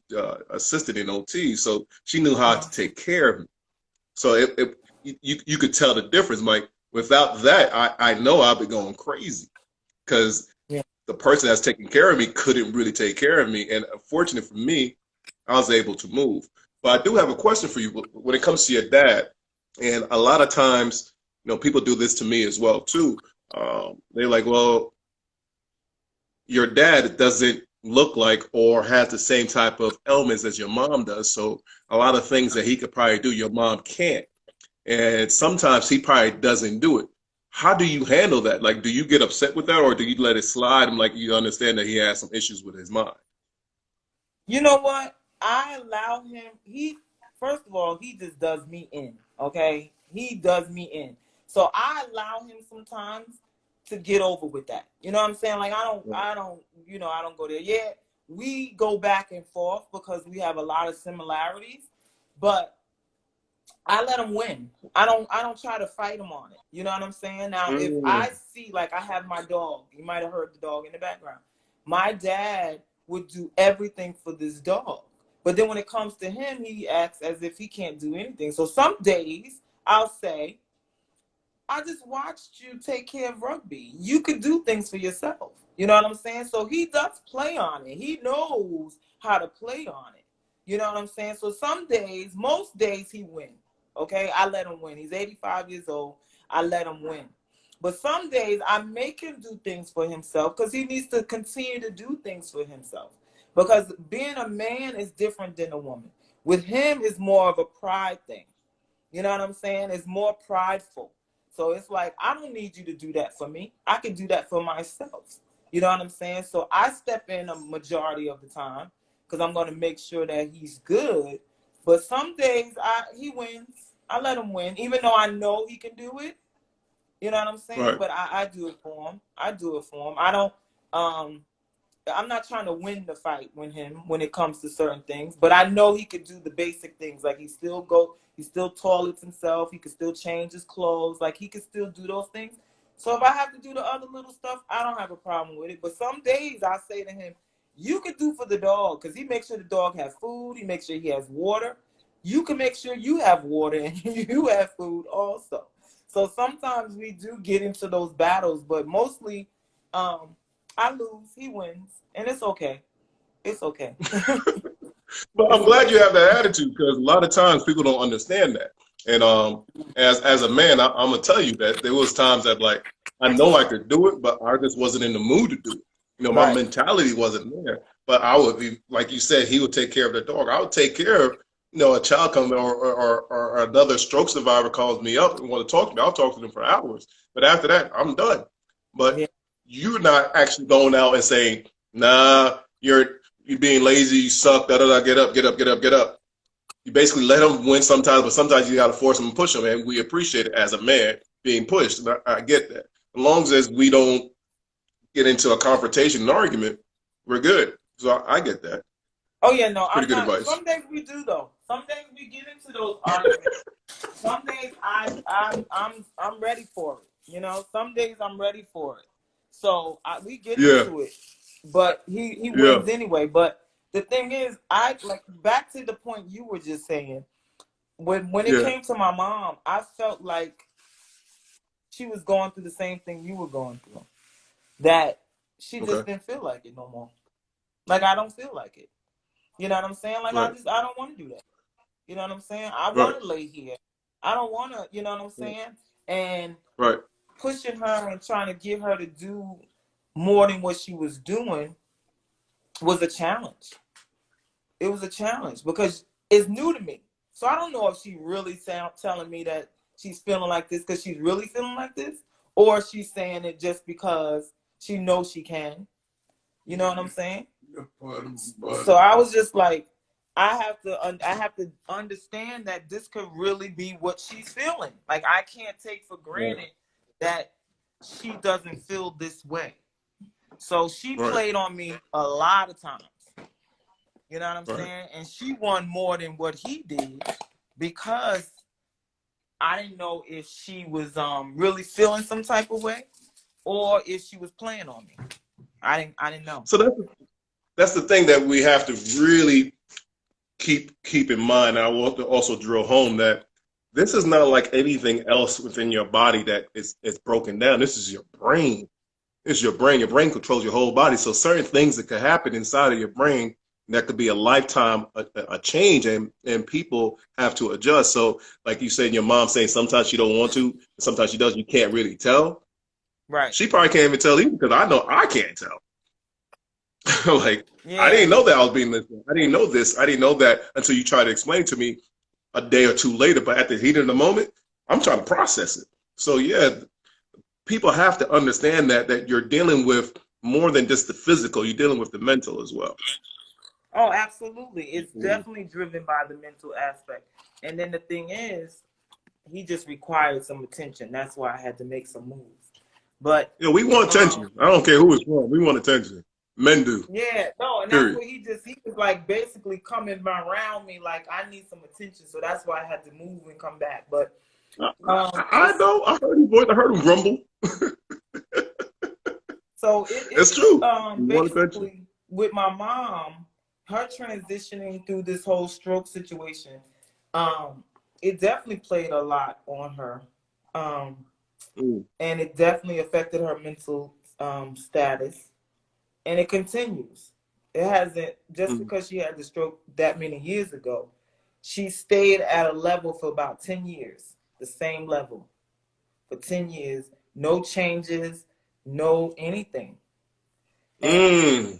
assisted in OT, so she knew how to take care of me. So you could tell the difference. Like without that, I know I'd be going crazy because Yeah. the person that's taking care of me couldn't really take care of me. And fortunate for me, I was able to move. But I do have a question for you when it comes to your dad. And a lot of times, people do this to me as well too. They're like, well, your dad doesn't look like or has the same type of ailments as your mom does. So a lot of things that he could probably do, your mom can't. And sometimes he probably doesn't do it. How do you handle that? Like, do you get upset with that, or do you let it slide and like you understand that he has some issues with his mind? You know what? I allow him. First of all, he just does me in. Okay, he does me in. So I allow him sometimes to get over with that. You know what I'm saying? Like I don't, I don't go there. Yeah, we go back and forth because we have a lot of similarities, but I let him win. I don't try to fight him on it. You know what I'm saying? Now, if I see, like, I have my dog, you might have heard the dog in the background. My dad would do everything for this dog. But then when it comes to him, he acts as if he can't do anything. So some days I'll say, I just watched you take care of rugby. You could do things for yourself. You know what I'm saying? So he does play on it. He knows how to play on it. You know what I'm saying? So some days, most days he wins. Okay, I let him win. He's 85 years old. I let him win. But some days I make him do things for himself because he needs to continue to do things for himself. Because being a man is different than a woman. With him, it's more of a pride thing. You know what I'm saying? It's more prideful. So it's like, I don't need you to do that for me. I can do that for myself. You know what I'm saying? So I step in a majority of the time because I'm going to make sure that he's good. But some days he wins. I let him win, even though I know he can do it. You know what I'm saying? Right. But I do it for him. I do it for him. I don't. I'm not trying to win the fight with him when it comes to certain things. But I know he could do the basic things. Like he still toilets himself. He could still change his clothes. Like he could still do those things. So if I have to do the other little stuff, I don't have a problem with it. But some days I say to him, you can do for the dog, because he makes sure the dog has food. He makes sure he has water. You can make sure you have water and you have food also. So sometimes we do get into those battles, but mostly I lose, he wins, and it's okay. It's okay. But I'm glad you have that attitude, because a lot of times people don't understand that. And as a man, I'm gonna tell you that there was times that, like, I know I could do it, but I just wasn't in the mood to do it. You know, my Right. mentality wasn't there. But I would be, like you said, he would take care of the dog. I would take care of, you know, a child coming or another stroke survivor calls me up and want to talk to me. I'll talk to them for hours. But after that, I'm done. Yeah. But you're not actually going out and saying, nah, you're being lazy, you suck, da da da, get up, get up, get up, get up. You basically let them win sometimes, but sometimes you got to force them and push them, and we appreciate it as a man being pushed. And I get that. As long as we don't get into a confrontation and argument, we're good. So I get that. Oh yeah, no, Pretty I'm good not. advice. Some days we do though. Some days we get into those arguments. Some days I'm ready for it. You know, some days I'm ready for it. So we get Yeah, into it, but he yeah, wins anyway. But the thing is, I like back to the point you were just saying. When it yeah. came to my mom, I felt like she was going through the same thing you were going through. That she just Okay, didn't feel like it no more. Like I don't feel like it. You know what I'm saying? Like right, I don't want to do that. You know what I'm saying? I right, want to lay here. I don't want to, you know what I'm saying? And right. pushing her and trying to get her to do more than what she was doing was a challenge. It was a challenge because it's new to me. So I don't know if she really telling me that she's feeling like this because she's really feeling like this, or she's saying it just because she knows she can. You know what I'm saying? So I was just like, I have to understand that this could really be what she's feeling. Like I can't take for Right, granted that she doesn't feel this way. So she right, played on me a lot of times. You know what I'm right. saying? And she won more than what he did because I didn't know if she was really feeling some type of way or if she was playing on me. I didn't know. So that's the thing that we have to really keep in mind. I want to also drill home that this is not like anything else within your body that is broken down. This is your brain. It's your brain. Your brain controls your whole body. So certain things that could happen inside of your brain that could be a lifetime a change, and people have to adjust. So like you said, your mom saying sometimes she don't want to, sometimes she does. You can't really tell. Right. She probably can't even tell either, because I know I can't tell. Like, I Yeah. didn't know that I was being listened. I didn't know this. I didn't know that until you try to explain to me a day or two later. But at the heat of the moment, I'm trying to process it. So yeah, people have to understand that you're dealing with more than just the physical. You're dealing with the mental as well. Oh, absolutely. It's definitely driven by the mental aspect. And then the thing is, he just required some attention. That's why I had to make some moves. But Yeah, we want attention. I don't care who it's from. We want attention. Men do. Yeah, no, and that's Period. what he was like basically coming around me like I need some attention, so that's why I had to move and come back. But I know. I heard his voice. I heard him grumble. so It's it's true. You want attention. basically with my mom, her transitioning through this whole stroke situation, it definitely played a lot on her. Um, and it definitely affected her mental status, and it continues. It hasn't just because she had the stroke that many years ago. She stayed at a level for about 10 years, the same level for 10 years, no changes, no anything. And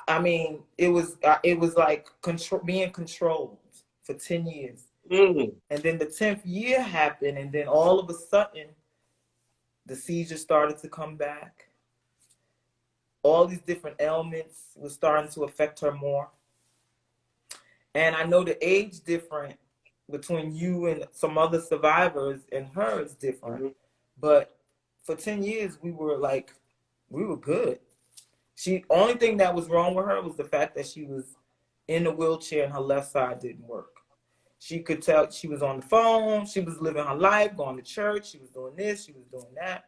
I mean, it was like being controlled for 10 years. And then the 10th year happened, and then all of a sudden the seizures started to come back. All these different ailments were starting to affect her more. And I know the age difference between you and some other survivors and her is different. But for 10 years, we were good. Only thing that was wrong with her was the fact that she was in the wheelchair and her left side didn't work. She could tell she was on the phone, she was living her life, going to church, she was doing this, she was doing that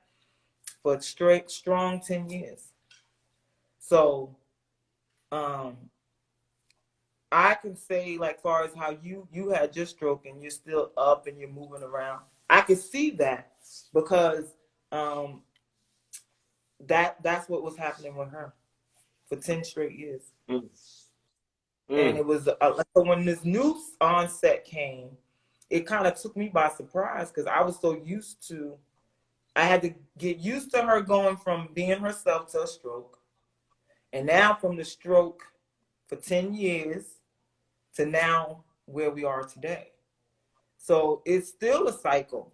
for a strong 10 years. So I can say, like, far as how you had your stroke and you're still up and you're moving around, I can see that because that's what was happening with her for 10 straight years. And it was so when this new onset came, it kind of took me by surprise because I was so used to, I had to get used to her going from being herself to a stroke. And now from the stroke for 10 years to now where we are today. So it's still a cycle.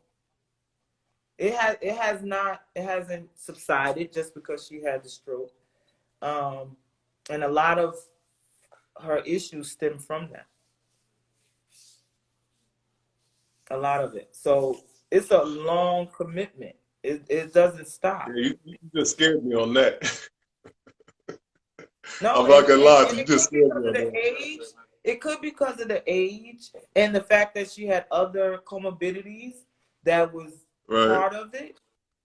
It hasn't subsided just because she had the stroke. And a lot of her issues stem from that. A lot of it. So it's a long commitment. It doesn't stop. Yeah, you just scared me on that. No, I'm not gonna lie, you it just could be scared because me of on the that. age. It could be because of the age and the fact that she had other comorbidities that was Right, part of it.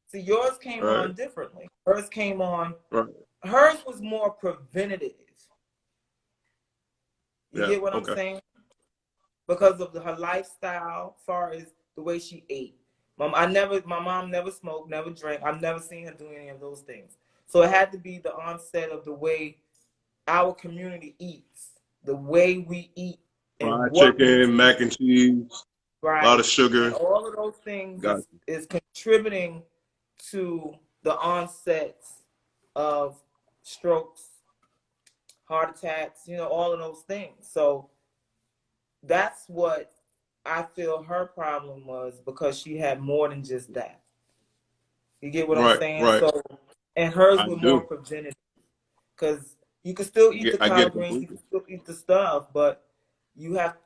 See, yours came right, on differently. Hers came on. right. Hers was more preventative. You Yeah, get what I'm okay. saying? Because of her lifestyle, as far as the way she ate. My mom never smoked, never drank. I've never seen her do any of those things. So it had to be the onset of the way our community eats, the way we eat, and Fried what we chicken, eat, mac and cheese, a lot right? of And sugar. all of those things Got is contributing to the onsets of strokes, heart attacks, all of those things. So that's what I feel her problem was, because she had more than just that. You get what you. I'm Right, saying? right. So, and hers I were more do. preventative, because you can still eat the I get collard it greens, you can completely. still eat the stuff, but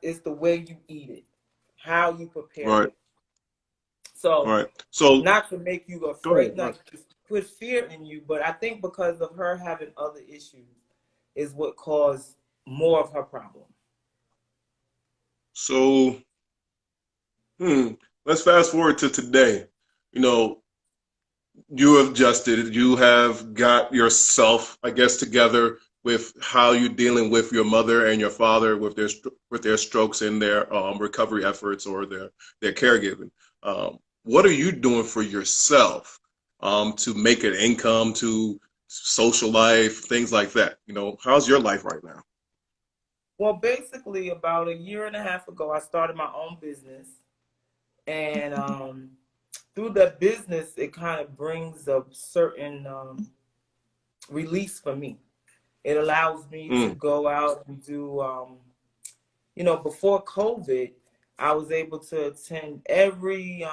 it's the way you eat it, how you prepare Right, it. So, right. So not to make you go ahead. afraid, not to put fear in you, but I think because of her having other issues is what caused more of her problem. So, let's fast forward to today. You know, you have adjusted, you have got yourself, I guess, together with how you're dealing with your mother and your father with their strokes and their recovery efforts or their caregiving. What are you doing for yourself to make an income, to social life, things like that? How's your life right now? Well, basically, about a year and a half ago, I started my own business, and through that business, it kind of brings a certain release for me. It allows me to go out and do, before COVID, I was able to attend every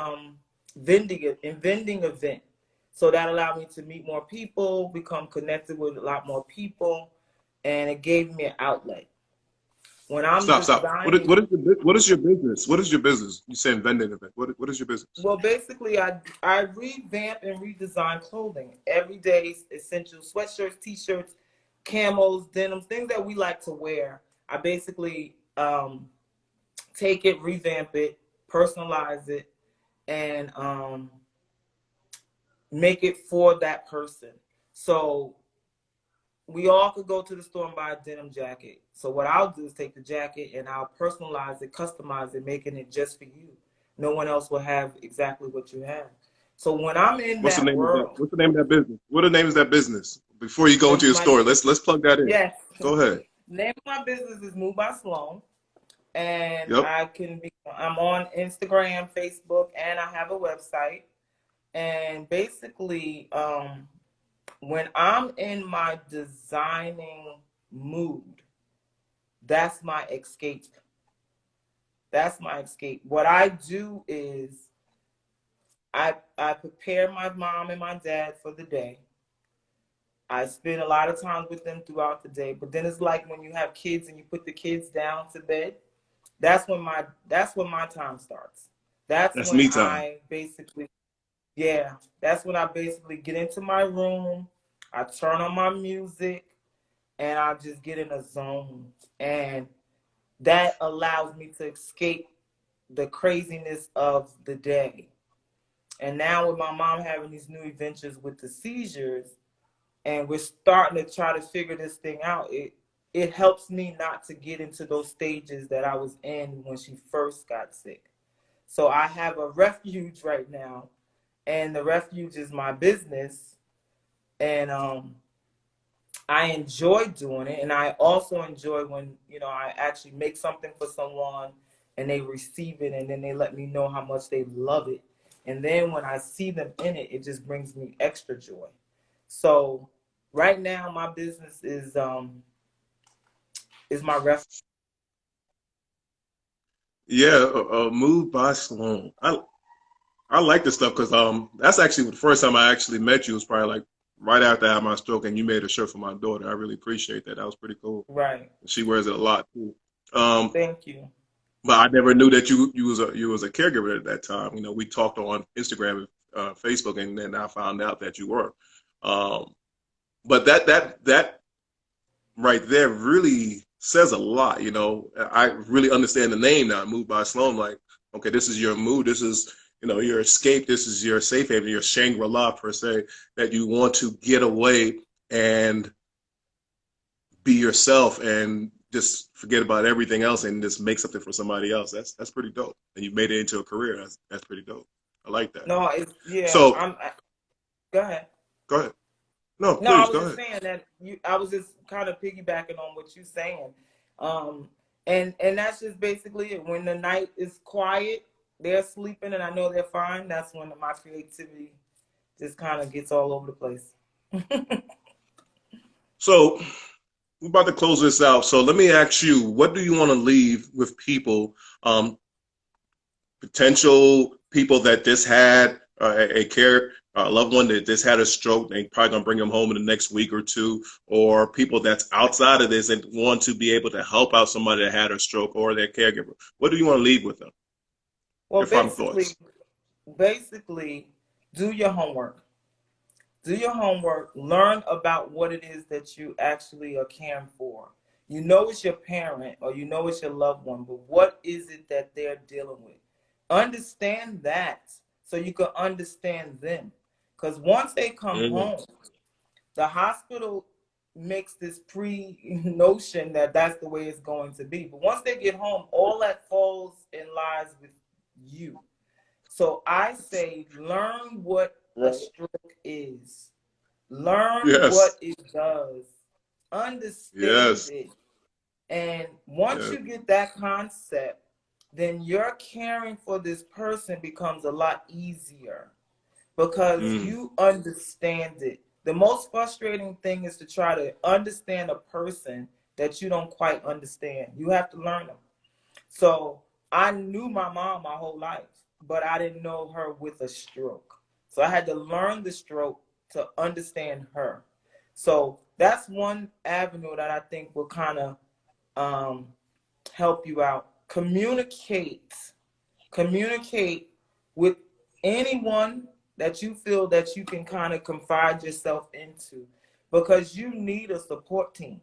vending event. So that allowed me to meet more people, become connected with a lot more people, and it gave me an outlet. When I'm Stop. designing, What is your business? What is your business? You saying vending event. What is your business? well, basically, I revamp and redesign clothing, everyday essential sweatshirts, t-shirts, camos, denims, things that we like to wear. I basically take it, revamp it, personalize it, and make it for that person. So we all could go to the store and buy a denim jacket. So what I'll do is take the jacket and I'll personalize it, customize it, making it just for you. No one else will have exactly what you have. So when I'm in What's the that name of that? world, What's the name of that business? What are the names of that business? Before you go into your my story, let's plug that in. yes, Go ahead. name of my business is Move by Sloan, and Yep. I'm on Instagram, Facebook, and I have a website. And basically, when I'm in my designing mood, that's my escape. That's my escape. What I do is I prepare my mom and my dad for the day. I spend a lot of time with them throughout the day. But then it's like when you have kids and you put the kids down to bed, that's when my time starts. That's That's when me time. I basically Yeah, that's when I basically get into my room, I turn on my music, and I just get in a zone. And that allows me to escape the craziness of the day. And now with my mom having these new adventures with the seizures, and we're starting to try to figure this thing out, it helps me not to get into those stages that I was in when she first got sick. So I have a refuge right now, and the refuge is my business, and I enjoy doing it, and I also enjoy when I actually make something for someone and they receive it, and then they let me know how much they love it, and then when I see them in it, it just brings me extra joy. So right now my business is my refuge. Yeah, Moved by Sloan. I like this stuff because that's actually the first time I actually met you was probably like right after I had my stroke, and you made a shirt for my daughter. I really appreciate that. That was pretty cool. Right. She wears it a lot too. Um, Thank you. but I never knew that you was a caregiver at that time. You know, we talked on Instagram and Facebook, and then I found out that you were. Um, but that right there really says a lot. You know, I really understand the name now. Moved by Sloan. Like, okay, this is your mood. This is your escape. This is your safe haven. Your Shangri-La per se. That you want to get away and be yourself and just forget about everything else and just make something for somebody else. That's pretty dope. And you made it into a career. That's pretty dope. I like that. No, it's yeah. So Go ahead. go ahead. No, No, I please was go just ahead. saying that I was just kind of piggybacking on what you're saying, and that's just basically it. When the night is quiet, they're sleeping, and I know they're fine. That's when my creativity just kind of gets all over the place. So we're about to close this out. So let me ask you, what do you want to leave with people, potential people that just had a loved one that just had a stroke, they probably gonna bring them home in the next week or two, or people that's outside of this and want to be able to help out somebody that had a stroke or their caregiver. What do you want to leave with them? Well, Your final basically, thoughts. basically, do your homework. Do your homework. Learn about what it is that you actually are caring for. You know it's your parent or you know it's your loved one, but what is it that they're dealing with? Understand that so you can understand them. Because once they come Mm, home, the hospital makes this pre-notion that that's the way it's going to be. But once they get home, all that falls and lies with you. So I say learn what a stroke is. Learn what yes, it does. Understand yes, it. And once yes. you get that concept, then your caring for this person becomes a lot easier because Mm, you understand it. The most frustrating thing is to try to understand a person that you don't quite understand. You have to learn them. So I knew my mom my whole life, but I didn't know her with a stroke. So I had to learn the stroke to understand her. So that's one avenue that I think will kind of um, help you out. Communicate with anyone that you feel that you can kind of confide yourself into, because you need a support team.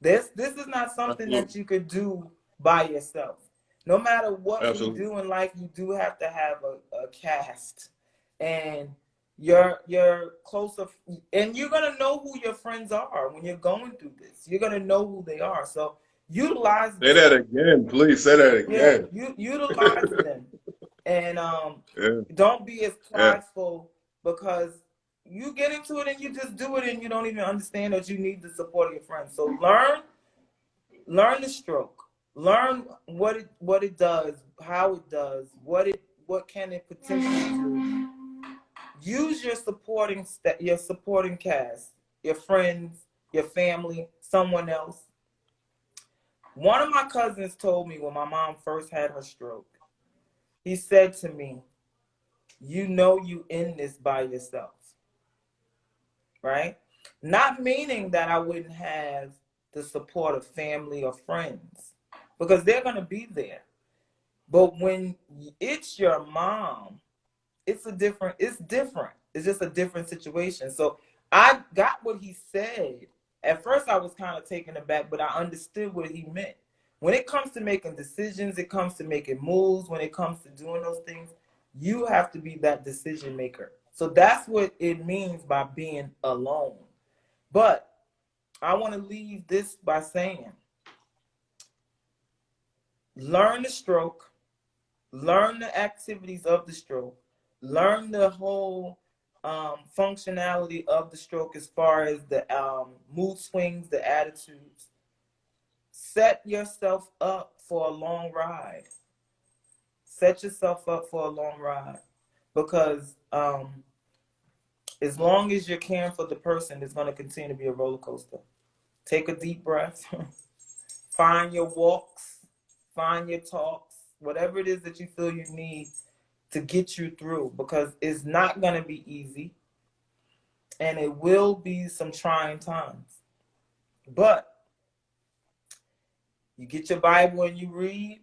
This is not something that Absolutely. you could do by yourself. No matter what we Absolutely. do in life, you do have to have a cast, and your closer, and you're gonna know who your friends are when you're going through this. You're gonna know who they are. So utilize Say them. that again, please. Say that Yeah, again. you utilize them, and Yeah. don't be as Yeah. prideful, because you get into it and you just do it and you don't even understand that you need the support of your friends. So learn the stroke, learn what it does, how it does, what can it potentially do. Use your supporting cast, your friends, your family, someone else. One of my cousins told me when my mom first had her stroke, he said to me, you know you in this by yourself, right? Not meaning that I wouldn't have the support of family or friends, because they're going to be there. But when it's your mom, it's different. It's just a different situation. So I got what he said. At first I was kind of taken aback, but I understood what he meant. When it comes to making decisions, it comes to making moves, when it comes to doing those things, you have to be that decision maker. So that's what it means by being alone. But I want to leave this by saying, learn the stroke, learn the activities of the stroke, learn the whole functionality of the stroke as far as the mood swings, the attitudes. Set yourself up for a long ride. Set yourself up for a long ride, because as long as you're caring for the person, it's going to continue to be a roller coaster. Take a deep breath. Find your walks, find your talks, whatever it is that you feel you need to get you through, because it's not going to be easy and it will be some trying times. But you get your Bible and you read,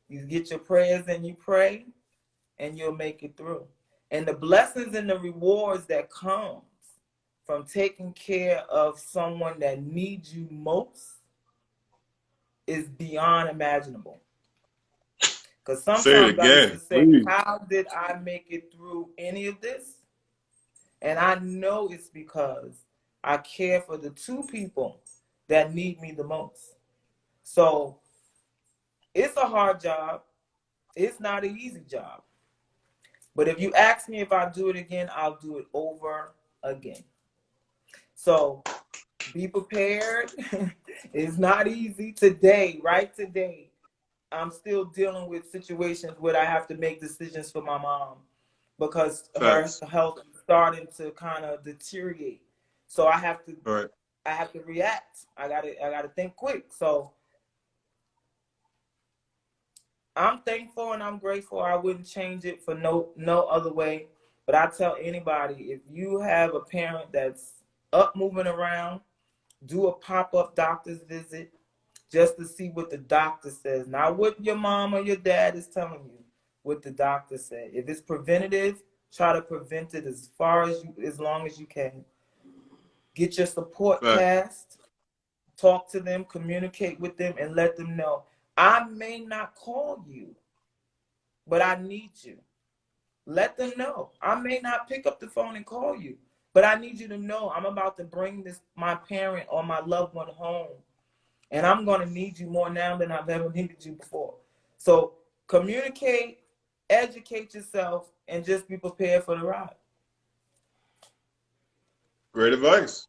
you get your prayers and you pray, and you'll make it through. And the blessings and the rewards that comes from taking care of someone that needs you most is beyond imaginable. Because Say it sometimes I used to again, say, please. how did I make it through any of this? And I know it's because I care for the two people that need me the most. So it's a hard job. It's not an easy job. But if you ask me if I do it again, I'll do it over again. So be prepared. It's not easy today, right? Today, I'm still dealing with situations where I have to make decisions for my mom, because her Facts. health is starting to kind of deteriorate. So All right. I have to react. I gotta think quick. So I'm thankful and I'm grateful. I wouldn't change it for no other way. But I tell anybody, if you have a parent that's up moving around, do a pop-up doctor's visit just to see what the doctor says. Not what your mom or your dad is telling you, what the doctor said. If it's preventative, try to prevent it as long as you can. Get your support Facts. cast, talk to them, communicate with them, and let them know, I may not call you, but I need you. Let them know. I may not pick up the phone and call you, but I need you to know I'm about to bring my parent or my loved one home. And I'm going to need you more now than I've ever needed you before. So communicate, educate yourself, and just be prepared for the ride. Great advice.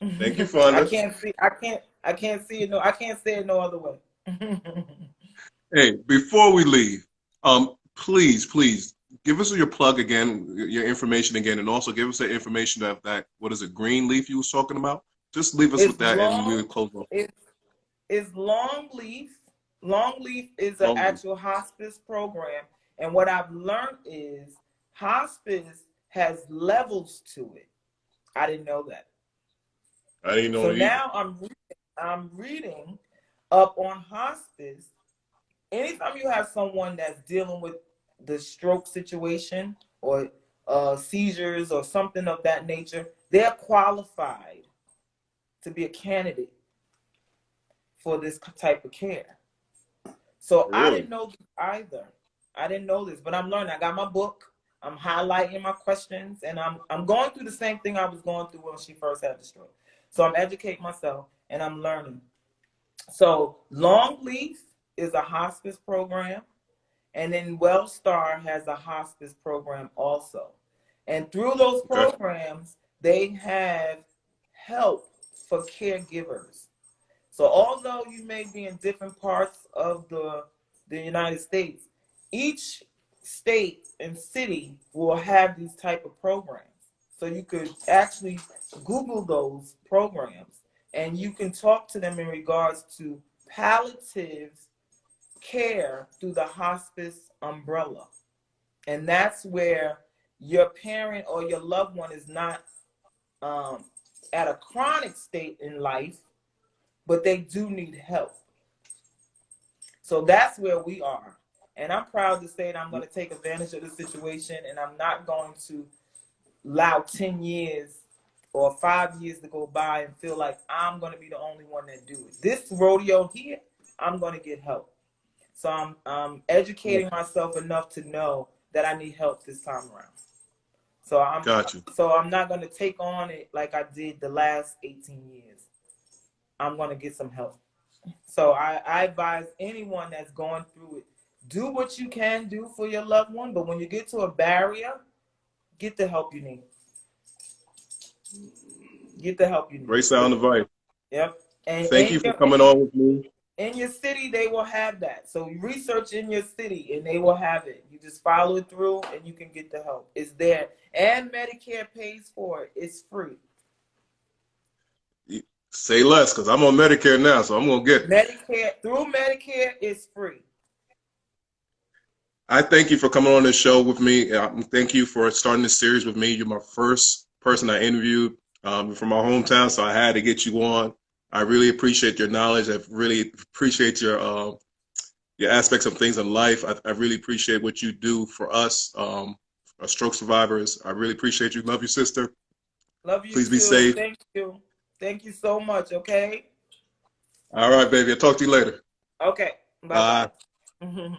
Thank you, I Fonda. can't see. I can't see it. No, I can't say it no other way. Hey, before we leave, please give us your plug again, your information again, and also give us the information of that. What is it, green leaf you was talking about? Just leave us with It's that, and we'll long. close off. It's it's long leaf. Long leaf is an Long leaf. actual hospice program, and what I've learned is hospice has levels to it. I didn't know that. I didn't know So it either. now I'm reading up on hospice. Anytime you have someone that's dealing with the stroke situation or seizures or something of that nature, they're qualified to be a candidate for this type of care. So I Really? didn't know this either. I didn't know this, but I'm learning. I got my book. I'm highlighting my questions, and I'm going through the same thing I was going through when she first had the stroke. So I'm educating myself, and I'm learning. So Longleaf is a hospice program, and then Wellstar has a hospice program also. And through those Okay. programs, they have help for caregivers. So although you may be in different parts of the United States, each state and city will have these type of programs. So you could actually Google those programs and you can talk to them in regards to palliative care through the hospice umbrella. And that's where your parent or your loved one is not at a chronic state in life, but they do need help. So that's where we are. And I'm proud to say that I'm going to take advantage of the situation, and I'm not going to allow 10 years or 5 years to go by and feel like I'm going to be the only one that do it. This rodeo here, I'm going to get help. So I'm educating myself enough to know that I need help this time around. So Got you. I'm not going to take on it like I did the last 18 years. I'm going to get some help. So I advise anyone that's going through it, do what you can do for your loved one, but when you get to a barrier, get the help you need. Get the help you need. Great sound advice. Yep. And Thank you for coming on with me. in your city, they will have that. So you research in your city and they will have it. You just follow it through and you can get the help. It's there. And Medicare pays for it. It's free. Say less, because I'm on Medicare now, so I'm going to get it. Medicare, through Medicare, it's free. I thank you for coming on this show with me. Thank you for starting this series with me. You're my first person I interviewed from my hometown, so I had to get you on. I really appreciate your knowledge. I really appreciate your aspects of things in life. I really appreciate what you do for us, stroke survivors. I really appreciate you. Love you, sister. Love you Please too. be safe. Thank you. Thank you so much, okay? All right, baby. I'll talk to you later. Okay. Bye-bye. Bye.